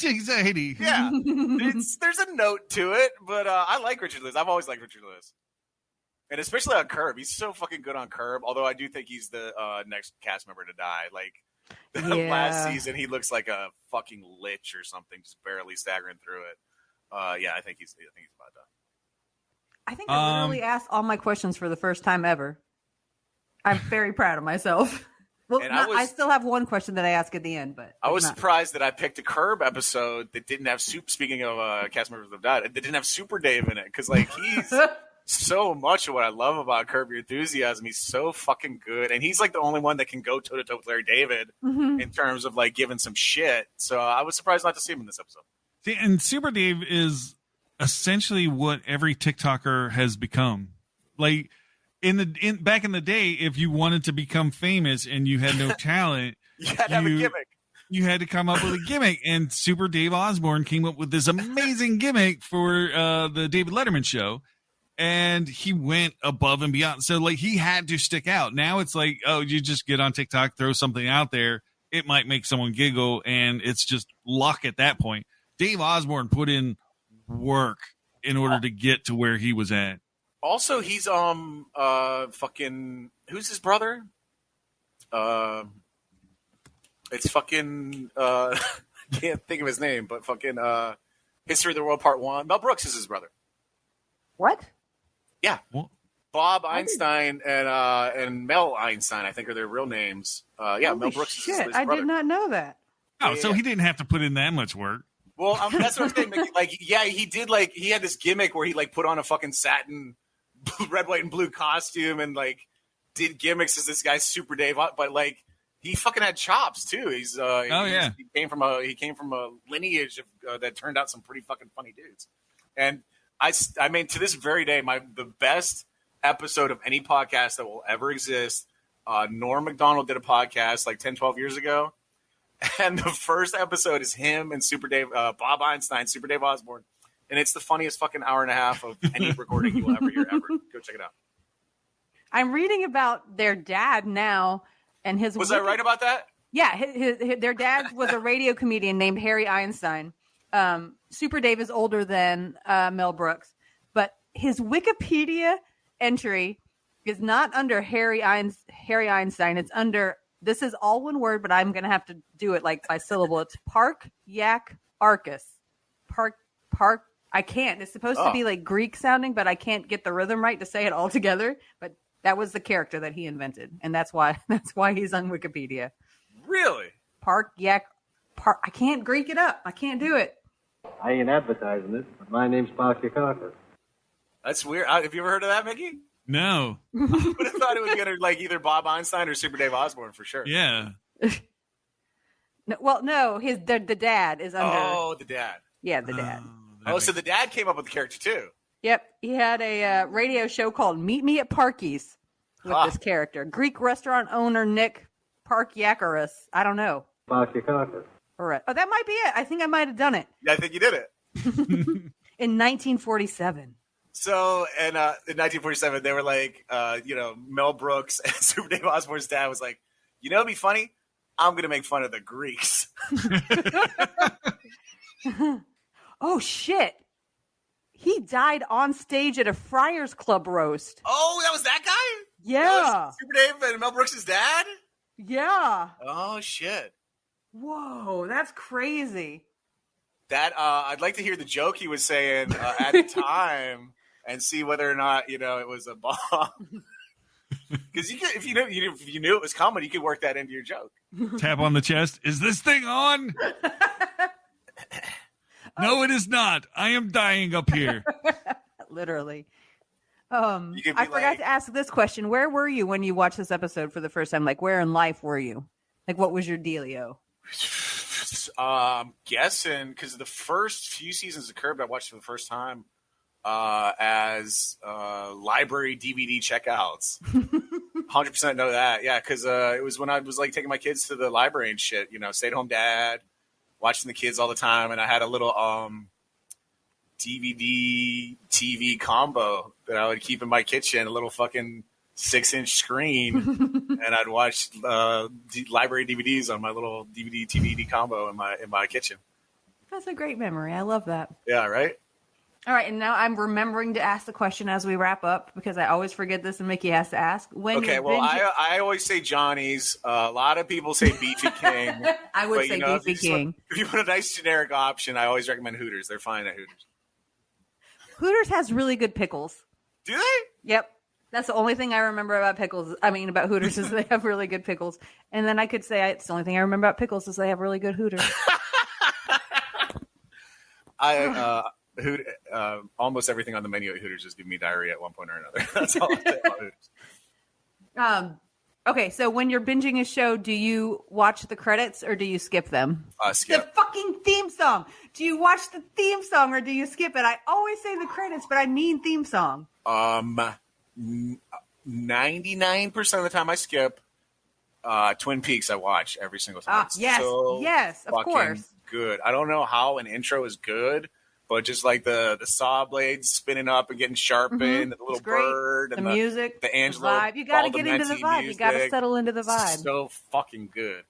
anxiety. Yeah, there's a note to it, but I like Richard Lewis. I've always liked Richard Lewis, and especially on Curb. He's so fucking good on Curb. Although I do think he's the next cast member to die. Like last season, he looks like a fucking lich or something, just barely staggering through it. Yeah, I think he's about done. I think I literally asked all my questions for the first time ever. I'm very proud of myself. Well, I still have one question that I ask at the end, but I was surprised that I picked a Curb episode that didn't have Speaking of cast members that have died, that didn't have Super Dave in it, because like he's so much of what I love about Curb Your Enthusiasm. He's so fucking good, and he's like the only one that can go toe to toe with Larry David in terms of like giving some shit. So I was surprised not to see him in this episode. See, and Super Dave is essentially what every TikToker has become. Like. Back in the day, if you wanted to become famous and you had no talent, you had to have a gimmick. You had to come up with a gimmick, and Super Dave Osborne came up with this amazing gimmick for the David Letterman show, and he went above and beyond. So, like, he had to stick out. Now it's like, oh, you just get on TikTok, throw something out there, it might make someone giggle, and it's just luck at that point. Dave Osborne put in work in order to get to where he was at. Also, he's fucking who's his brother? It's fucking can't think of his name, but fucking History of the World Part 1. Mel Brooks is his brother. What? Yeah, Bob Einstein and Mel Einstein, I think, are their real names. Yeah, Holy Mel Brooks is his brother. I did not know that. Oh, so he didn't have to put in that much work. Well, that's what I'm saying. Like, yeah, he did. Like, he had this gimmick where he like put on a fucking satin red, white, and blue costume and like did gimmicks as this guy Super Dave, but like he fucking had chops too. He's he came from a lineage of that turned out some pretty fucking funny dudes. And I mean, to this very day, the best episode of any podcast that will ever exist. Norm Macdonald did a podcast like 10, 12 years ago, and the first episode is him and Super Dave, Bob Einstein, Super Dave Osborne. And it's the funniest fucking hour and a half of any recording you will ever hear, ever. Go check it out. I'm reading about their dad now and his. Was I right about that? Yeah, their dad was a radio comedian named Harry Einstein. Super Dave is older than Mel Brooks, but his Wikipedia entry is not under Harry Einstein. It's under, this is all one word, but I'm going to have to do it like by syllable. It's Park Yak Arcus. Park. I can't. It's supposed to be like Greek sounding, but I can't get the rhythm right to say it all together. But that was the character that he invented, and that's why he's on Wikipedia. Really? Park. I can't Greek it up. I can't do it. I ain't advertising it, but my name's Park Yakaka. That's weird. Have you ever heard of that, Mickey? No. I would have thought it would be under like either Bob Einstein or Super Dave Osborne for sure. Yeah. No. The dad is under. Oh, the dad. Yeah, the dad. So the dad came up with the character too. Yep, he had a radio show called Meet Me at Parky's with this character. Greek restaurant owner Nick Parkyakaris. I don't know. Parkyakaris. Right. Oh, that might be it. I think I might have done it. Yeah, I think you did it. In 1947. So, and in 1947, they were like, Mel Brooks and Super Dave Osborne's dad was like, it'd be funny? I'm going to make fun of the Greeks. Oh, shit. He died on stage at a Friars Club roast. Oh, that was that guy? Yeah. Super Dave and Mel Brooks' dad? Yeah. Oh, shit. Whoa, that's crazy. That I'd like to hear the joke he was saying at the time and see whether or not, it was a bomb. Because if you knew it was coming, you could work that into your joke. Tap on the chest. Is this thing on? No, it is not. I am dying up here. Literally. I forgot to ask this question. Where were you when you watched this episode for the first time? Like, where in life were you? Like, what was your dealio? Guessing, because the first few seasons of Curb I watched for the first time, as library DVD checkouts. 100% know that. Yeah, because it was when I was like taking my kids to the library and shit. You know, stay-at-home dad, watching the kids all the time, and I had a little DVD TV combo that I would keep in my kitchen, a little fucking 6-inch screen, and I'd watch library DVDs on my little DVD combo in my kitchen. That's a great memory. I love that. Yeah, right? All right, and now I'm remembering to ask the question as we wrap up because I always forget this and Mickey has to ask. I always say Johnny's. A lot of people say Beefy King. I would say Beefy King. If you want a nice generic option, I always recommend Hooters. They're fine at Hooters. Hooters has really good pickles. Do they? Yep. That's the only thing I remember about pickles. I mean, about Hooters is they have really good pickles. And then I could say it's the only thing I remember about pickles is they have really good Hooters. Almost everything on the menu at Hooters is giving me diarrhea at one point or another. That's all I say about Hooters. Okay, so when you're binging a show, do you watch the credits or do you skip them? Skip. The fucking theme song. Do you watch the theme song or do you skip it? I always say the credits, but I mean theme song. 99% of the time I skip. Twin Peaks I watch every single time. Yes, of course. Good. I don't know how an intro is good, but just like the saw blades spinning up and getting sharpened, and the little bird, and the music, the Angelo, the vibe. You got to get into the vibe. Music. You got to settle into the vibe. So fucking good.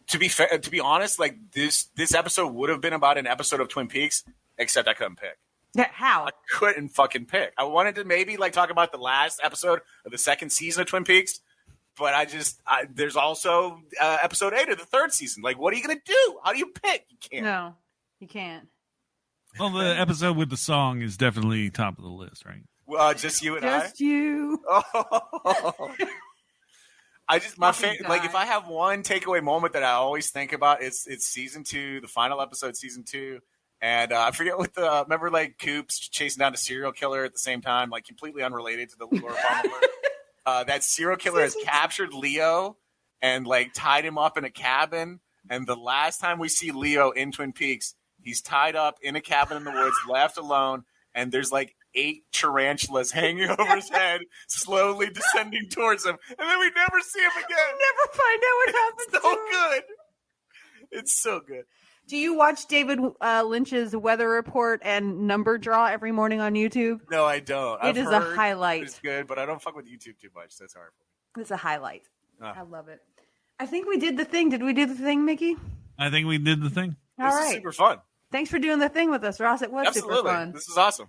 To be honest, like this episode would have been about an episode of Twin Peaks, except I couldn't pick. How? I couldn't fucking pick. I wanted to maybe like talk about the last episode of the second season of Twin Peaks, but there's also episode 8 of the third season. Like, what are you gonna do? How do you pick? You can't. No, you can't. Well, the episode with the song is definitely top of the list, right? Just you and Just you. Oh. My favorite. Like, if I have one takeaway moment that I always think about, it's season 2, the final episode, season 2. And I forget what remember like Coop's chasing down a serial killer at the same time, like completely unrelated to the Laura Palmer. That serial killer has captured Leo and like tied him up in a cabin. And the last time we see Leo in Twin Peaks, he's tied up in a cabin in the woods, left alone. And there's like 8 tarantulas hanging over his head, slowly descending towards him. And then we never see him again. Never find out what happens. It's so good. It's so good. Do you watch David Lynch's weather report and number draw every morning on YouTube? No, I don't. It is a highlight. It's good, but I don't fuck with YouTube too much. That's hard for me. It's a highlight. I love it. I think we did the thing. Did we do the thing, Mickey? I think we did the thing. All right. This is super fun. Thanks for doing the thing with us, Ross. It was Absolutely. super fun. This is awesome.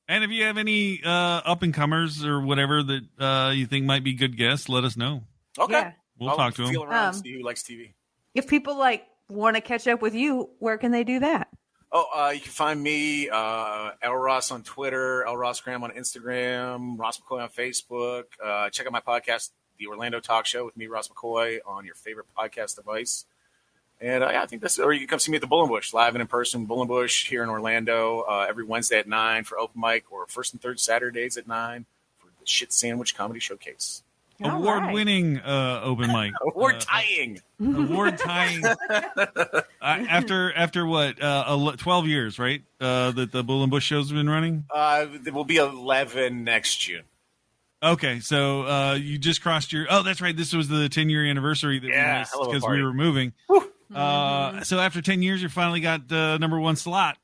And if you have any up-and-comers or whatever that you think might be good guests, let us know. Okay. Yeah. We'll talk to them. Feel around, see who likes TV. If people want to catch up with you, where can they do that? Oh, you can find me, L Ross on Twitter, L Ross Graham on Instagram, Ross McCoy on Facebook. Check out my podcast, The Orlando Talk Show with me, Ross McCoy, on your favorite podcast device. And I think or you can come see me at the Bull and Bush, live and in person, Bull and Bush here in Orlando, every Wednesday at 9 for open mic, or first and third Saturdays at 9 for the Shit Sandwich Comedy Showcase. Award-winning open mic. Award-tying. Award-tying. After what? 12 years, right? That the Bull and Bush show's been running? It will be 11 next June. Okay, so you just crossed your... Oh, that's right. This was the 10-year anniversary that we missed because we were moving. So after 10 years, you finally got number 1 slot.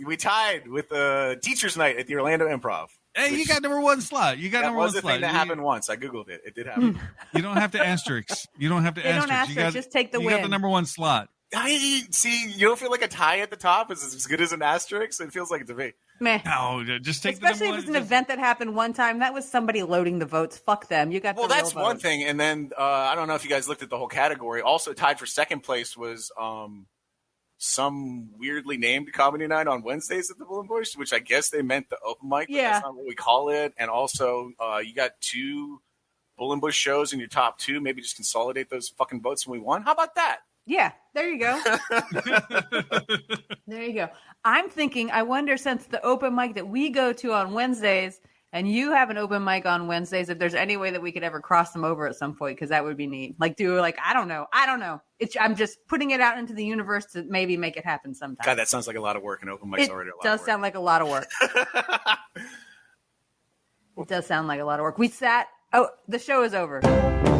We tied with the Teacher's Night at the Orlando Improv. Hey, you got number 1 slot. You got number 1 slot. That was the thing that happened once. I Googled it. It did happen. You don't have to asterisk. You don't have to asterisk. Just take the win. You got the number 1 slot. See, you don't feel like a tie at the top is as good as an asterisk? It feels like it to me. Meh. No, just take Especially if it's an event that happened one time. That was somebody loading the votes. Fuck them. You got that's one thing. And then I don't know if you guys looked at the whole category. Also tied for second place was some weirdly named comedy night on Wednesdays at the Bull and Bush, which I guess they meant the open mic. But that's not what we call it. And also you got 2 Bull and Bush shows in your top 2. Maybe just consolidate those fucking votes when we won. How about that? Yeah, there you go. There you go. I'm thinking, I wonder, since the open mic that we go to on Wednesdays And you have an open mic on Wednesdays. If there's any way that we could ever cross them over at some point, because that would be neat. Like, I don't know. I'm just putting it out into the universe to maybe make it happen sometime. God, that sounds like a lot of work, and open mic's already a lot of work. It does sound like a lot of work. It does sound like a lot of work. The show is over.